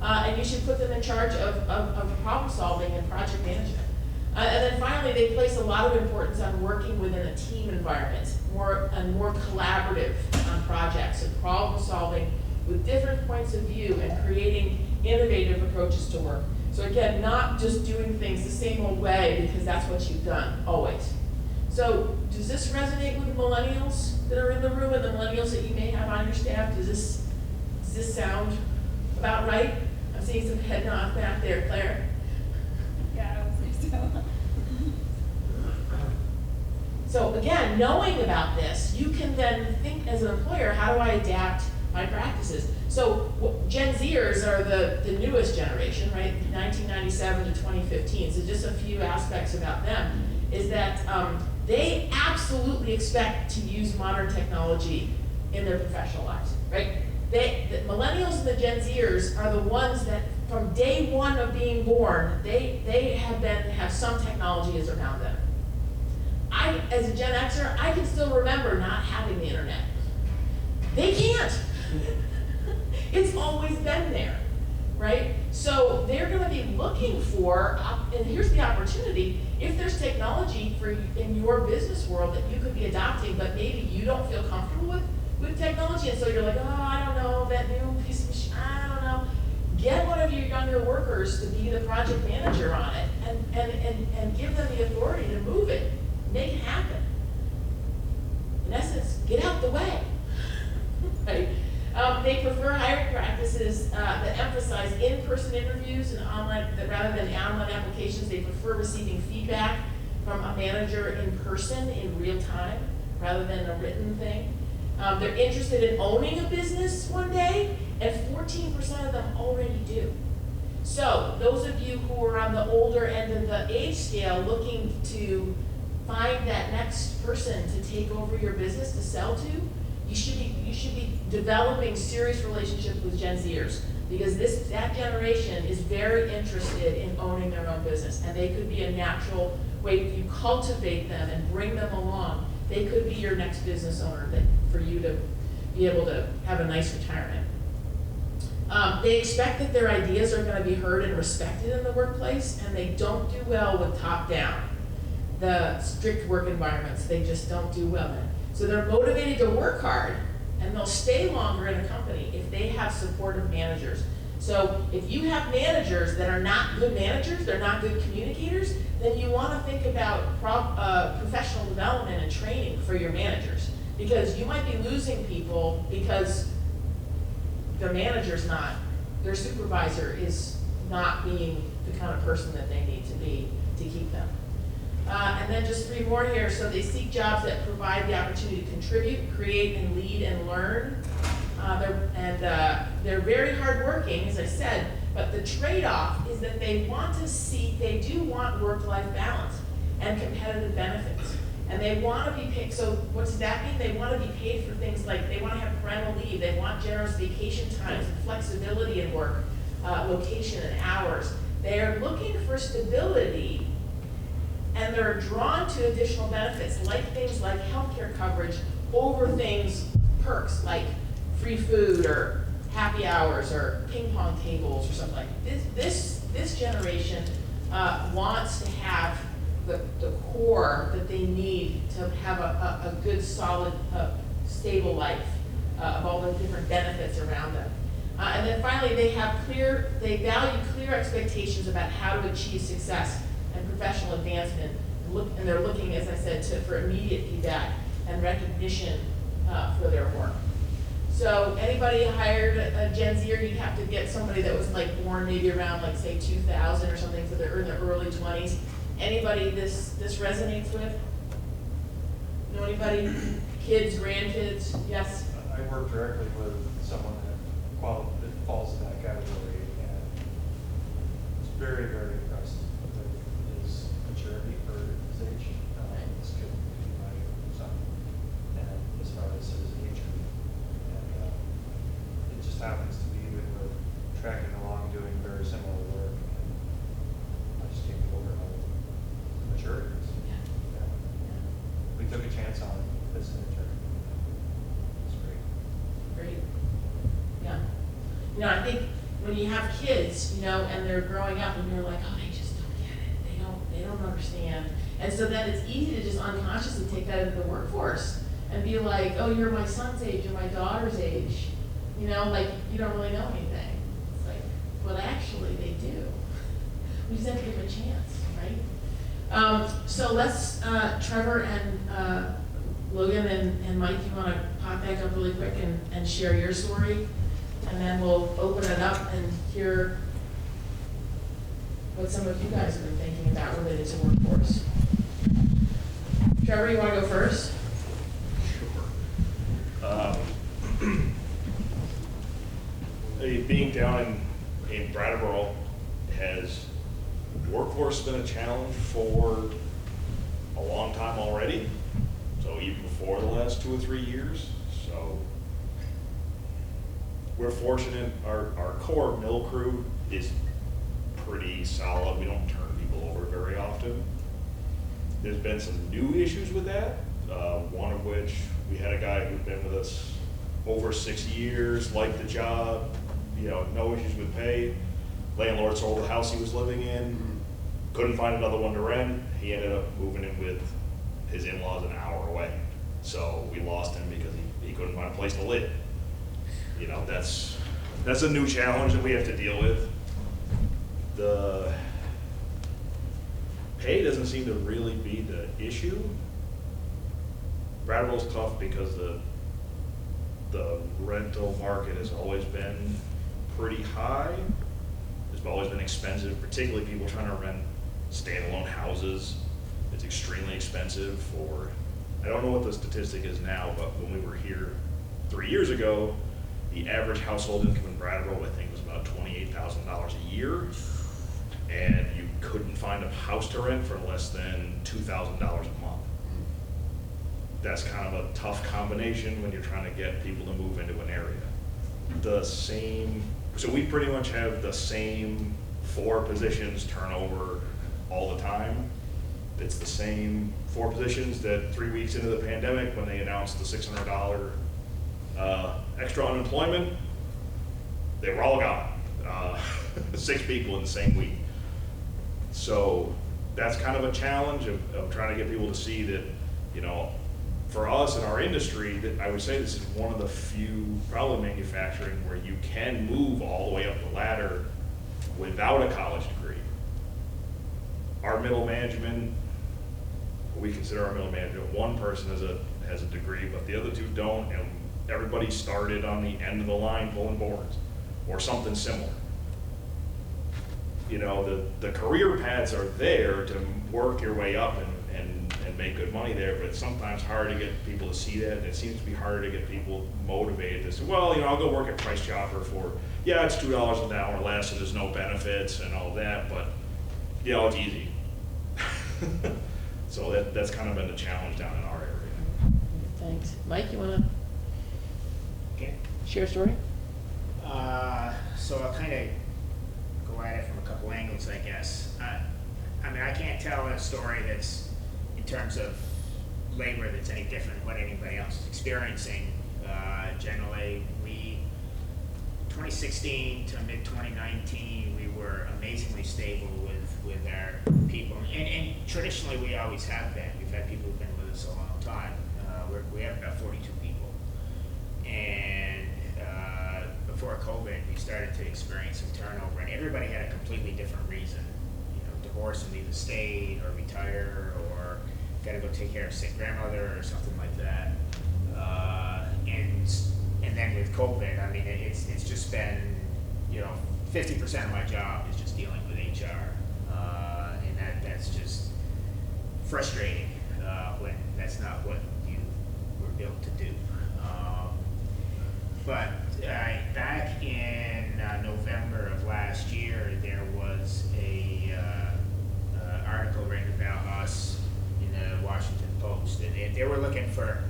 And you should put them in charge of problem solving and project management. And then finally, they place a lot of importance on working within a team environment, more collaborative on projects and problem solving with different points of view and creating innovative approaches to work. So again, not just doing things the same old way because that's what you've done, always. So does this resonate with millennials that are in the room and the millennials that you may have on your staff? Does this sound about right? I'm seeing some head nods back there, Claire. Yeah, I would say so. So again, knowing about this, you can then think as an employer, how do I adapt my practices? So Gen Zers are the newest generation, right? 1997 to 2015. So just a few aspects about them is that they absolutely expect to use modern technology in their professional lives, right? The millennials and the Gen Zers are the ones that from day one of being born, they have some technology is around them. I, as a Gen Xer, I can still remember not having the internet. They can't. It's always been there, right? So they're going to be looking for, and here's the opportunity, if there's technology in your business world that you could be adopting, but maybe you don't feel comfortable with technology, and so you're like, oh, I don't know, that new piece of machine, I don't know. Get one of your younger workers to be the project manager on it and give them the authority to move it, make it happen. In essence, get out the way, right? They prefer hiring practices that emphasize in-person interviews and online, rather than online applications. They prefer receiving feedback from a manager in person in real time, rather than a written thing. They're interested in owning a business one day, and 14% of them already do. So those of you who are on the older end of the age scale looking to find that next person to take over your business, to sell to, you should be developing serious relationships with Gen Zers, because that generation is very interested in owning their own business, and they could be a natural way, if you cultivate them and bring them along, they could be your next business owner for you to be able to have a nice retirement. They expect that their ideas are going to be heard and respected in the workplace, and they don't do well with top-down. The strict work environments, they just don't do well in. So they're motivated to work hard, and they'll stay longer in a company if they have supportive managers. So if you have managers that are not good managers, they're not good communicators, then you want to think about professional development and training for your managers, because you might be losing people because their manager's not, their supervisor is not being the kind of person that they need to be to keep them. And then just 3 more here. So they seek jobs that provide the opportunity to contribute, create, and lead and learn. They're very hardworking, as I said, but the trade-off is that they do want work-life balance and competitive benefits. And they want to be paid, so what does that mean? They want to be paid for things like, they want to have parental leave, they want generous vacation times and flexibility in work, location and hours. They are looking for stability, and they're drawn to additional benefits, like things like healthcare coverage over perks like free food or happy hours or ping pong tables or something like this. This generation wants to have the core that they need to have a good, solid, stable life of all the different benefits around them. And then finally, they value clear expectations about how to achieve success and professional advancement, and they're looking, as I said, for immediate feedback and recognition for their work. So anybody hired a Gen Zer, you'd have to get somebody that was like born maybe around like say 2000 or something, so they're in their early 20s. Anybody this resonates with? Know anybody? Kids, grandkids? Yes? I work directly with someone that falls in that category, and it's very, very impressed with his maturity for his age. This kid would be my son, and as far as his age group, and it just happens to be that we're tracking along doing very similar work, and I just can't get over how mature it is. Yeah. We took a chance on it as an intern. It's great. Great. Yeah. I think when you have kids, and they're growing up and you're like, oh, they just don't get it. they don't understand. And so then it's easy to just unconsciously take that into the workforce and be like, oh, you're my son's age, you're my daughter's age. You know, like, you don't really know anything. It's like, well, actually, they do. We just have to give them a chance, right? So let's, Trevor and Logan and Mike, you want to pop back up really quick and share your story? And then we'll open it up and hear what some of you guys have been thinking about related to workforce. Trevor, you want to go first? Sure. Being down in Brattleboro has workforce been a challenge for a long time already. So even before the last 2 or 3 years. So we're fortunate, our core mill crew is pretty solid. We don't turn people over very often. There's been some new issues with that. One of which, we had a guy who'd been with us over 6 years, liked the job, you know, no issues with pay. Landlord sold the house he was living in, couldn't find another one to rent. He ended up moving in with his in-laws an hour away. So we lost him because he couldn't find a place to live. You know, that's a new challenge that we have to deal with. The pay doesn't seem to really be the issue. Brattleboro's tough because the rental market has always been pretty high. It's always been expensive, particularly people trying to rent standalone houses. It's extremely expensive for, I don't know what the statistic is now, but when we were here 3 years ago, the average household income in Brattleboro, I think, was about $28,000 a year. And you couldn't find a house to rent for less than $2,000 a month. That's kind of a tough combination when you're trying to get people to move into an area. So we pretty much have the same 4 positions turnover all the time. It's the same 4 positions that 3 weeks into the pandemic, when they announced the $600 extra unemployment, they were all gone. 6 people in the same week. So that's kind of a challenge of trying to get people to see that, you know, for us in our industry, that I would say this is one of the few, probably manufacturing, where you can move all the way up the ladder without a college degree. Our middle management, we consider our middle management, one person has a degree, but the other 2 don't, and everybody started on the end of the line pulling boards or something similar. You know, the career paths are there to work your way up and make good money there, but it's sometimes hard to get people to see that, and it seems to be harder to get people motivated to say, well, you know, I'll go work at Price Chopper for, yeah, it's $2 an hour less and there's no benefits and all that, but, you know, it's easy. So that's kind of been the challenge down in our area. Thanks. Mike, you want to share a story? So I'll kind of go at it from a couple angles, I guess. I mean, I can't tell a story that's, in terms of labor, that's any different than what anybody else is experiencing. Generally, 2016 to mid-2019, we were amazingly stable with our people. And traditionally, we always have been. We've had people who've been with us a long time. We have about 42 people. And before COVID, we started to experience some turnover, and everybody had a completely different reason. You know, divorce and leave the state, or retire, or got to go take care of sick grandmother, or something like that. And then with COVID, I mean, it's just been, you know, 50% of my job is just dealing with HR, and that's just frustrating when that's not what you were built to do. But back in November of last year, there was a article written about us in the Washington Post, and they were looking for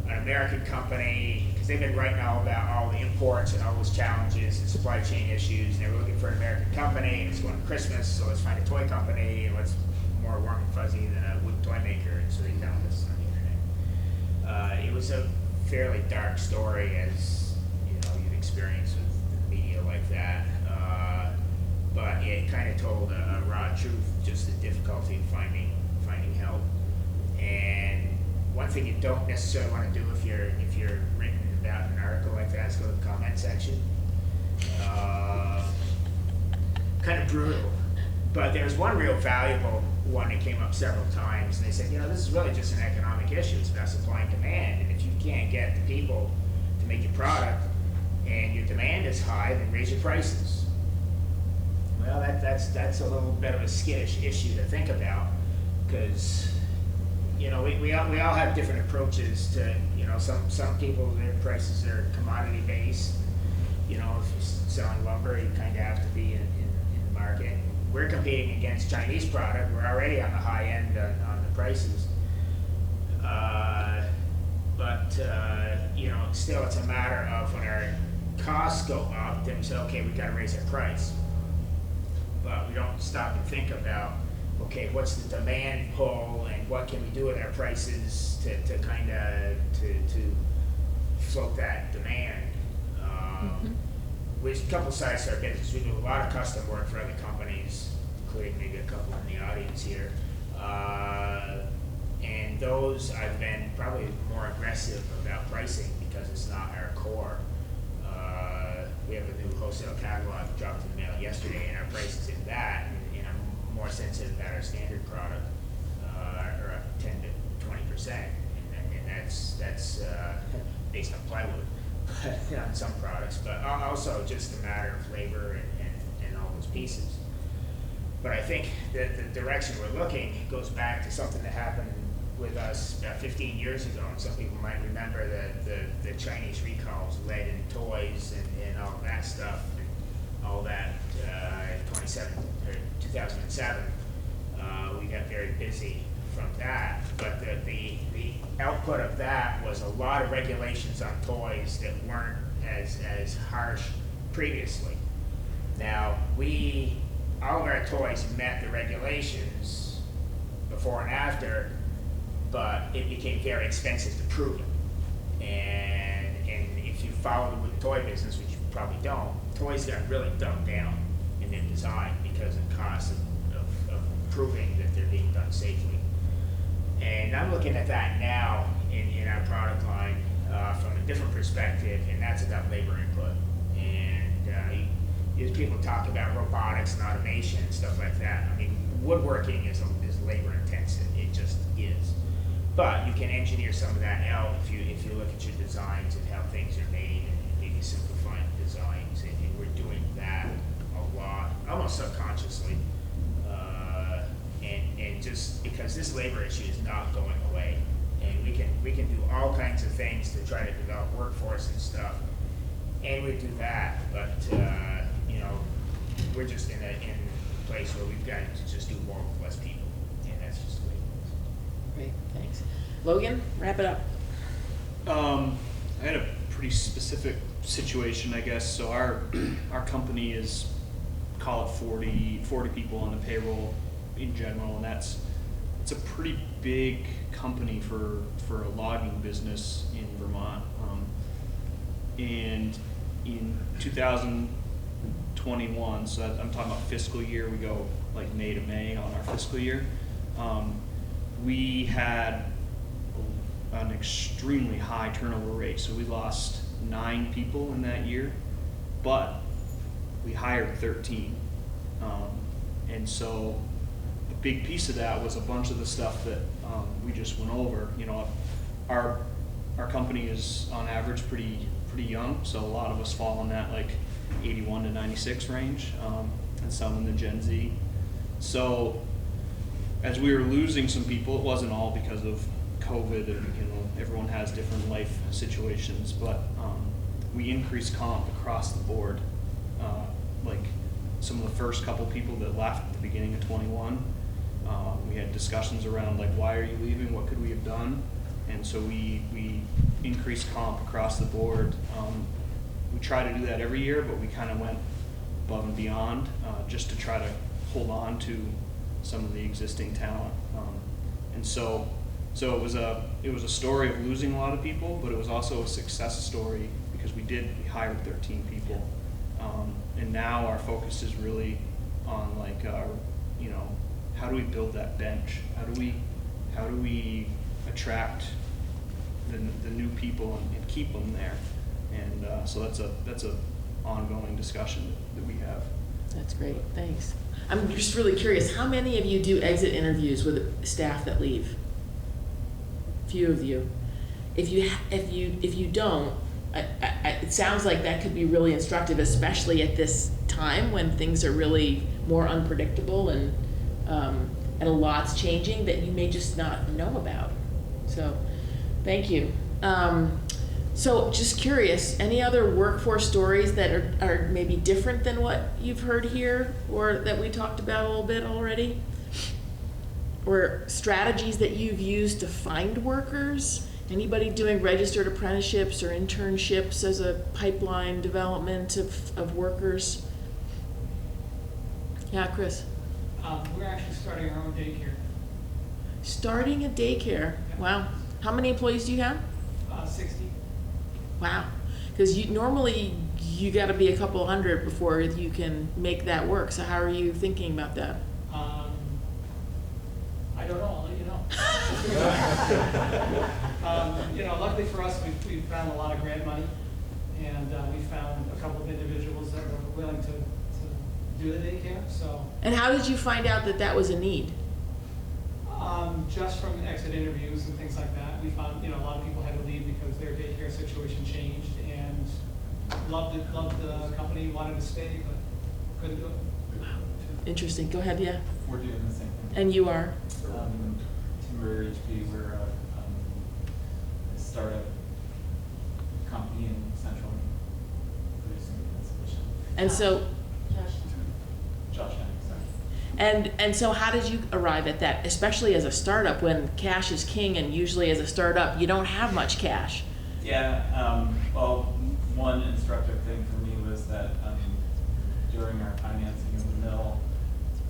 an American company, because they've been writing all about all the imports and all those challenges and supply chain issues, and they were looking for an American company, and it's going to Christmas, so let's find a toy company, and what's more warm and fuzzy than a wooden toy maker, and so they found us on the internet. It was a fairly dark story, as you know, you'd experience with the media like that. but it kind of told a raw truth, just the difficulty of finding help. And one thing you don't necessarily want to do if you're written about an article like that is go to the comment section. Kind of brutal, but there's one real valuable one that came up several times, and they said, this is really just an economic issue. It's about supply and demand, and if you can't get the people to make your product and your demand is high, then raise your prices. Well, that's a little bit of a skittish issue to think about, because we all have different approaches to, some people, their prices are commodity based. If you're selling lumber, you kind of have to be in the market. We're competing against Chinese product. We're already on the high end on the prices. Still it's a matter of when our costs go up, then we say, okay, we've got to raise our price. But we don't stop and think about, okay, what's the demand pull and what can we do with our prices to kind of to float that demand. There's a couple sides to our business. We do a lot of custom work for other companies, including maybe a couple in the audience here. And those I've been probably more aggressive about pricing because it's not our core. We have a new wholesale catalog dropped in the mail yesterday, and our prices in that, and I'm more sensitive about our standard product, are up 10 to 20%, and that's based on plywood on some products, but also just a matter of labor and all those pieces. But I think that the direction we're looking goes back to something that happened with us about 15 years ago, and some people might remember the Chinese recalls, lead in toys and all that stuff, and all that in 2007. We got very busy from that, but the output of that was a lot of regulations on toys that weren't as harsh previously. Now, all of our toys met the regulations before and after, but it became very expensive to prove it. And if you follow the wooden toy business, which you probably don't, toys got really dumbed down in their design because of cost of proving that they're being done safely. And I'm looking at that now in our product line from a different perspective, and that's about labor input. And as people talk about robotics and automation and stuff like that, I mean, woodworking is labor intensive. It just is. But you can engineer some of that out if you look at your designs and how things are made and maybe simplifying designs. And we're doing that a lot, almost subconsciously. And just because this labor issue is not going away, and we can do all kinds of things to try to develop workforce and stuff, and we do that, but we're just in a place where we've got to just do more with less people, and that's just the way it is. Great, thanks. Logan, wrap it up. I had a pretty specific situation, I guess. So our company is, call it 40 people on the payroll in general, and it's a pretty big company for a logging business in Vermont. And in 2021, so I'm talking about fiscal year, we go like May to May on our fiscal year, we had an extremely high turnover rate. So we lost 9 people in that year, but we hired 13. And so a big piece of that was a bunch of the stuff that we just went over. Our company is on average pretty young, so a lot of us fall in that like 81 to 96 range, and some in the Gen Z. So as we were losing some people, it wasn't all because of COVID, and everyone has different life situations, but we increased comp across the board. Like some of the first couple people that left at the beginning of 21, we had discussions around like, why are you leaving? What could we have done? And so we increased comp across the board. We try to do that every year, but we kind of went above and beyond just to try to hold on to some of the existing talent. And so it was a story of losing a lot of people, but it was also a success story because we hired 13 people. And now our focus is really like, you know, how do we build that bench? How do we attract the new people and keep them there? And so that's a ongoing discussion that we have. That's great, thanks. I'm just really curious, how many of you do exit interviews with staff that leave? Few of you. If you don't, it sounds like that could be really instructive, especially at this time when things are really more unpredictable and a lot's changing that you may just not know about. So, thank you. So, just curious, any other workforce stories that are maybe different than what you've heard here, or that we talked about a little bit already? Or strategies that you've used to find workers? Anybody doing registered apprenticeships or internships as a pipeline development of workers? Yeah, Chris? We're actually starting our own daycare. Starting a daycare, wow. How many employees do you have? 60. Wow, because normally you gotta be a couple hundred before you can make that work, so how are you thinking about that? I don't know, I'll let you know. You know, luckily for us, we've found a lot of grant money, and we found a couple of individuals that were willing to do the daycare, so. And how did you find out that that was a need? Just from exit interviews and things like that, we found, you know, a lot of people had to leave because their daycare situation changed, and loved the company, wanted to stay, but couldn't do it. Wow, interesting, go ahead, yeah. We're doing the same thing. And you are? Timber HP, we're a startup company in Central producing insulation. And so, Josh Hennig, sorry. and so how did you arrive at that, especially as a startup when cash is king, and usually as a startup you don't have much cash? Yeah, well, one instructive thing for me was that during our financing of the mill,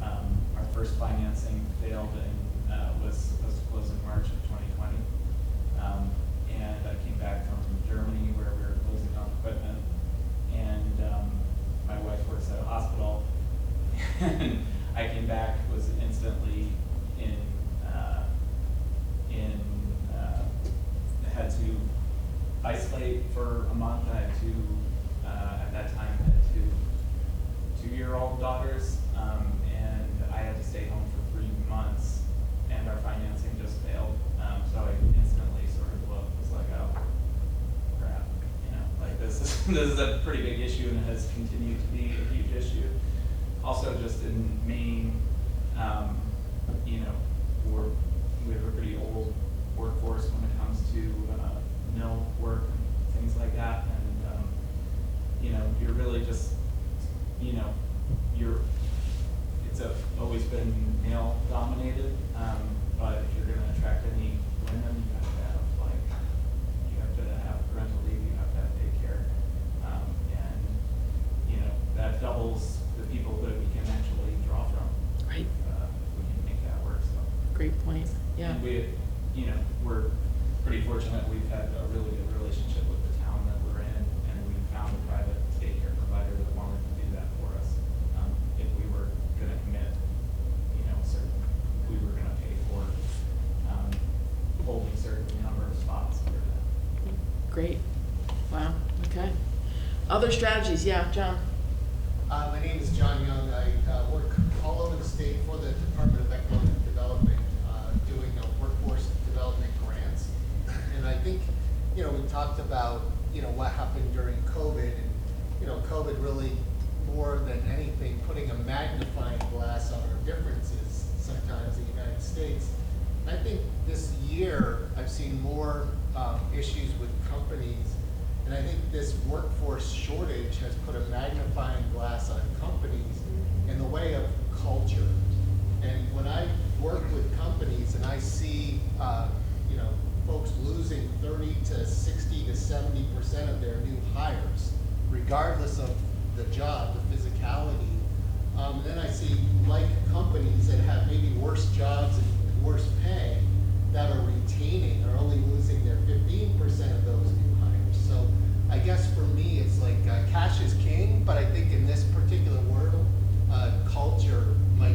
our first financing failed and was supposed to close in March of 2020. And I came back from Germany where we were closing down equipment, and my wife works at a hospital. And I came back, was instantly had to isolate for a month. I had two, at that time, had two 2-year-old daughters, and I had to stay home for 3 months, and our financing just failed. So I instantly sort of was like, oh, crap, you know, like this is a pretty big issue, and it has continued to be a huge issue. Also, just in Maine, you know, we have a pretty old workforce when it comes to mill work and things like that, and you know, you're really just, you know, it's always been male dominated, but if you're going to attract any women, you have to have parental leave, you have to have daycare, and you know, that doubles the people that we can actually draw from. Right. We can make that work. So. Great point. Yeah. And we, you know, we're pretty fortunate. We've had a really good relationship with the town that we're in, and we found a private daycare provider that wanted to do that for us. If we were going to commit, you know, we were going to pay for holding certain number of spots for that. Great. Wow. Okay. Other strategies? Yeah, John. My name is John Young. I work all over the state for the Department of Economic Development, doing workforce development grants. And I think, you know, we talked about, you know, what happened during COVID, and, you know, COVID really, more than anything, putting a magnifying glass on our differences sometimes in the United States. I think this year I've seen more issues with companies, and I think this workforce shortage has put a magnifying glass on companies in the way of culture. And when I work with companies and I see, you know, folks losing 30 to 60 to 70% of their new hires, regardless of the job, the physicality, then I see like companies that have maybe worse jobs and worse pay that are retaining, are only losing their 15% of those new hires. So I guess for me, it's like cash is king, but I think in this particular world, culture might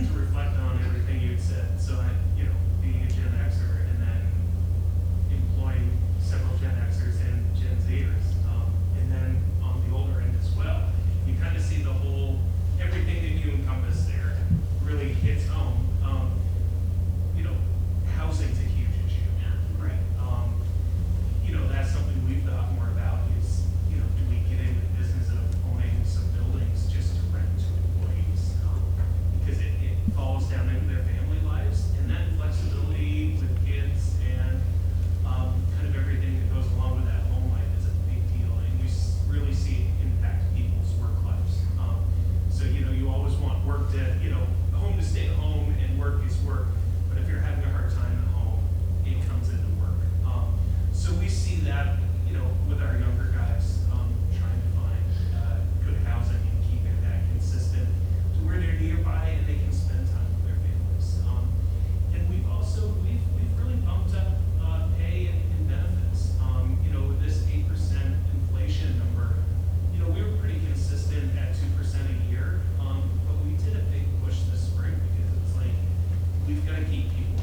to reflect on everything you had said. So being a Gen Xer and then employing several Gen Xers and Gen Zers, and then on the older end as well, you kind of see the whole, everything that you encompass there really hits home. Housing's a huge issue, right? That's something we've thought more about is, do we get into the business of owning some buildings just to rent to employees? Because it falls down into their family lives, and then flexibility with kids and kind of everything that goes along with that home life is a big deal, and you really see it impact people's work lives. So you always want work to, home to stay home and work is work, but if you're having a hard time at home, it comes into work. So we see that, with our younger guys, trying to find good housing and keeping that consistent to where they're nearby and they can spend time with their families. And we've really bumped up pay and benefits. With this 8% inflation number, we were pretty consistent at 2% a year, but we did a big push this spring because it's like, we've got to keep people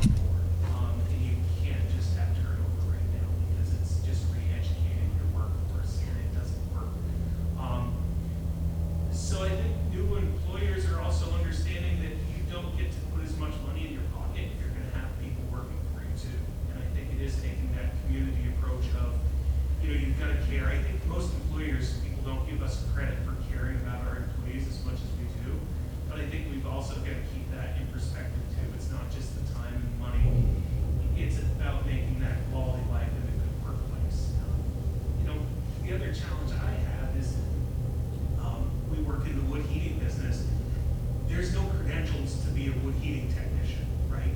on board, and you can't just have turnover right now because it's just re-educating your workforce and it doesn't work. So I think new employers are also understanding that you don't get to put as much money in your pocket if you're going to have people working for you too. And I think it is taking that community approach of, you've got to care. I think most employers, people don't give us credit for caring about our employees as much as we do. But I think we've also got to keep that in perspective too. It's not just the time and money. It's about making that quality life in a good workplace. The other challenge I have is we work in the wood heating business. There's no credentials to be a wood heating technician, right?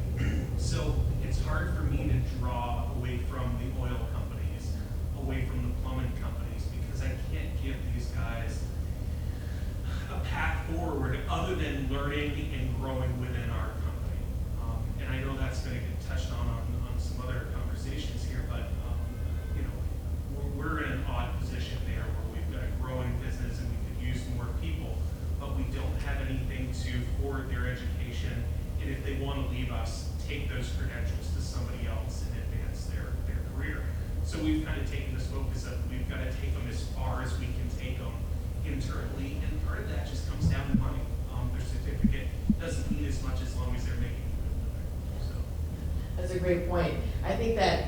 So it's hard for me to draw away from the oil companies, away from the plumbing companies, because I can't give these guys a path forward other than learning and growing within our company. And I know that's going to get touched on some other conversations here, but we're in an odd position there where we've got a growing business and we could use more people, but we don't have anything to forward their education. And if they want to leave us, take those credentials to somebody else and advance their career. So we've kind of taken this focus of we've got to take them as far as we can take them internally, and part of that just comes down to money. Their certificate doesn't mean as much as long as they're making a good living. So That's a great point. I think that,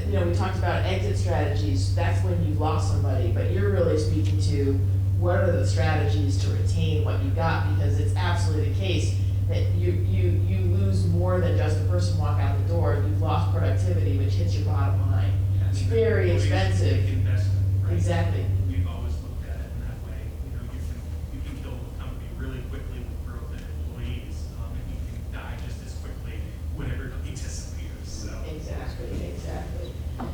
we talked about exit strategies. That's when you've lost somebody, but you're really speaking to what are the strategies to retain what you got, because it's absolutely the case that you lose more than just a person walk out the door. You've lost productivity, which hits your bottom line. It's very expensive. Investment, right? Exactly. We've always looked at it in that way. You can kill a company really quickly with growth in employees, and you can die just as quickly when everybody disappears. So Exactly.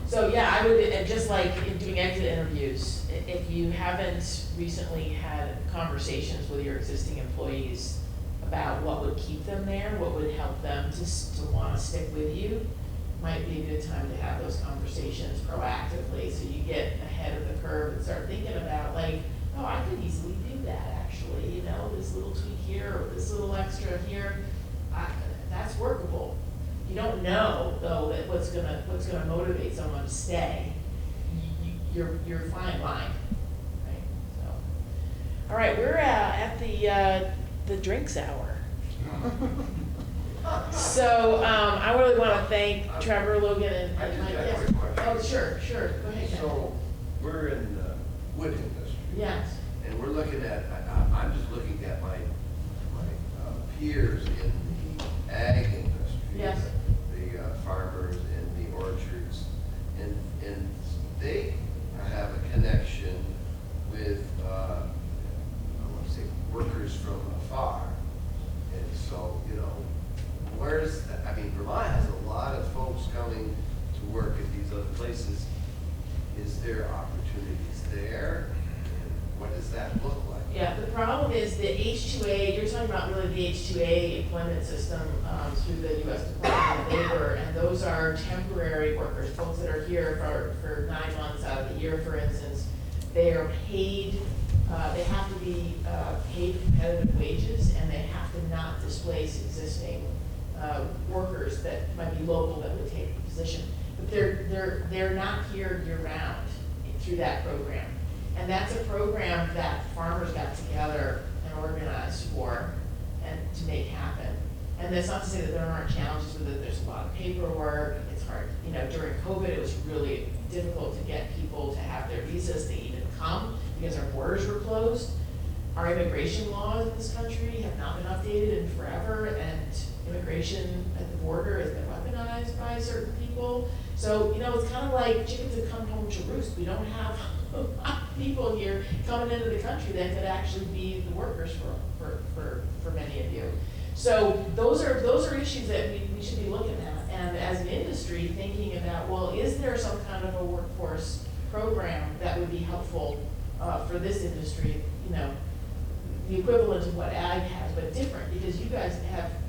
So yeah, I would, and just like in doing exit interviews, if you haven't recently had conversations with your existing employees about what would keep them there, what would help them to want to stick with you, might be a good time to have those conversations proactively, so you get ahead of the curve and start thinking about like, oh, I could easily do that actually, this little tweak here or this little extra here, that's workable. You don't know though that what's gonna motivate someone to stay. You're flying blind, right? So, all right, we're at the drinks hour. So I really want to thank Trevor, Logan, and Mike. Yes. Oh, sure. Go ahead. So we're in the wood industry. Yes. And we're looking at, I'm just looking at my peers in the ag industry. Yes. The farmers and the orchards. And they have a connection with, I want to say, workers from afar. And so, Vermont has a lot of folks coming to work at these other places. Is there opportunities there? And what does that look like? Yeah, the problem is the H-2A, you're talking about really the H-2A employment system through the U.S. Department of Labor, and those are temporary workers, folks that are here for 9 months out of the year, for instance. They are paid, they have to be paid competitive wages, and they have to not displace existing workers that might be local that would take the position. But they're not here year-round through that program. And that's a program that farmers got together and organized for and to make happen. And that's not to say that there aren't challenges with it. There's a lot of paperwork. It's hard. You know, during COVID, it was really difficult to get people to have their visas to even come because our borders were closed. Our immigration laws in this country have not been updated in forever, and immigration at the border has been weaponized by certain people. So, you know, it's kind of like chickens have come home to roost. We don't have a lot of people here coming into the country that could actually be the workers for many of you. So those are issues that we should be looking at. And as an industry, thinking about, well, is there some kind of a workforce program that would be helpful for this industry, you know, the equivalent of what ag has, but different, because you guys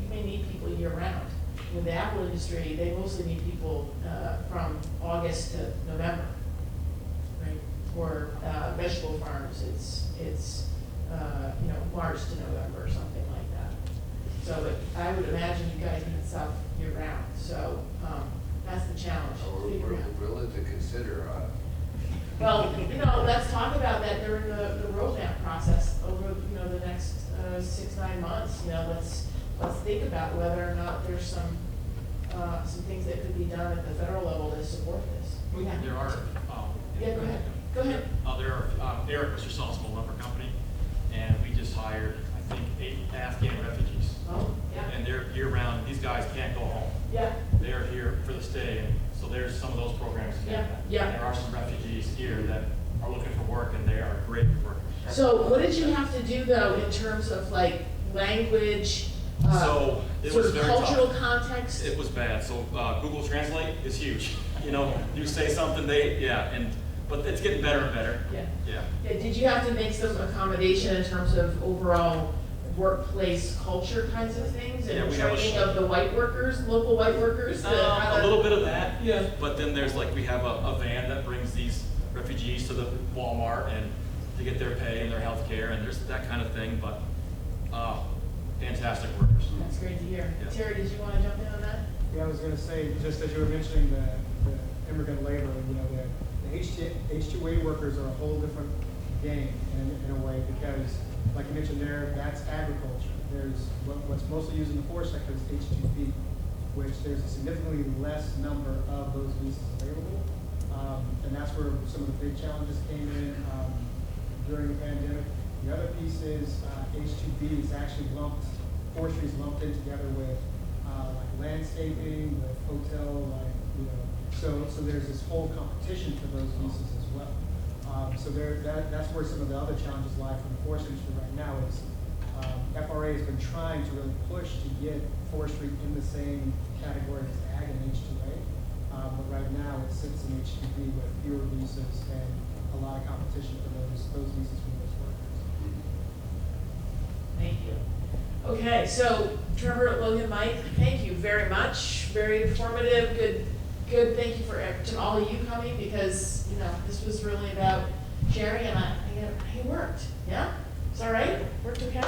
you may need people year round. With the apple industry, they mostly need people from August to November, right? Or vegetable farms, it's you know, March to November or something like that. So I would imagine you guys need stuff year round. So that's the challenge. We're willing to consider. Well, you know, let's talk about that during the roadmap process over, you know, the next 6-9 months. You know, let's think about whether or not there's some things that could be done at the federal level to support this. Yeah. There are. Yeah, go ahead. Go ahead. There are. Eric was responsible lumber company, and we just hired, I think, 8 Afghan refugees. Oh, yeah. And they're year-round. These guys can't go home. Yeah. They are here for the stay, and so there's some of those programs. Yeah. Yeah. There are some refugees here that are looking for work, and they are great workers. So what did you have to do though in terms of like language? So it sort was of very cultural tough. context? It was bad. So Google Translate is huge. You know, you say something, but it's getting better and better. Yeah. Yeah. Yeah. Did you have to make some accommodation in terms of overall workplace culture kinds of things and we have training of the white workers, local white workers? A little bit of that. Yeah. But then there's like, we have a van that brings these refugees to the Walmart and to get their pay and their health care, and there's that kind of thing. But fantastic workers. That's great to hear. Yeah. Terry, did you want to jump in on that? Yeah, I was going to say, just as you were mentioning the immigrant labor, you know, the H-2A workers are a whole different game in a way, because like you mentioned there, that's agriculture. There's what's mostly used in the forest sector is H-2B, which there's a significantly less number of those visas available. And that's where some of the big challenges came in during the pandemic. The other piece is H-2B is actually forestry is lumped in together with like landscaping, with hotel, like, you know, so there's this whole competition for those visas as well. So that's where some of the other challenges lie from the forest industry right now is FRA has been trying to really push to get forestry in the same category as ag and H-2A. But right now it sits in H-2B with fewer visas and a lot of competition for those visas for those workers. Thank you. Okay, so Trevor, Logan, Mike, thank you very much. Very informative. Good. Thank you to all of you coming, because you know this was really about sharing, and it worked. Yeah, it's all right. Worked okay.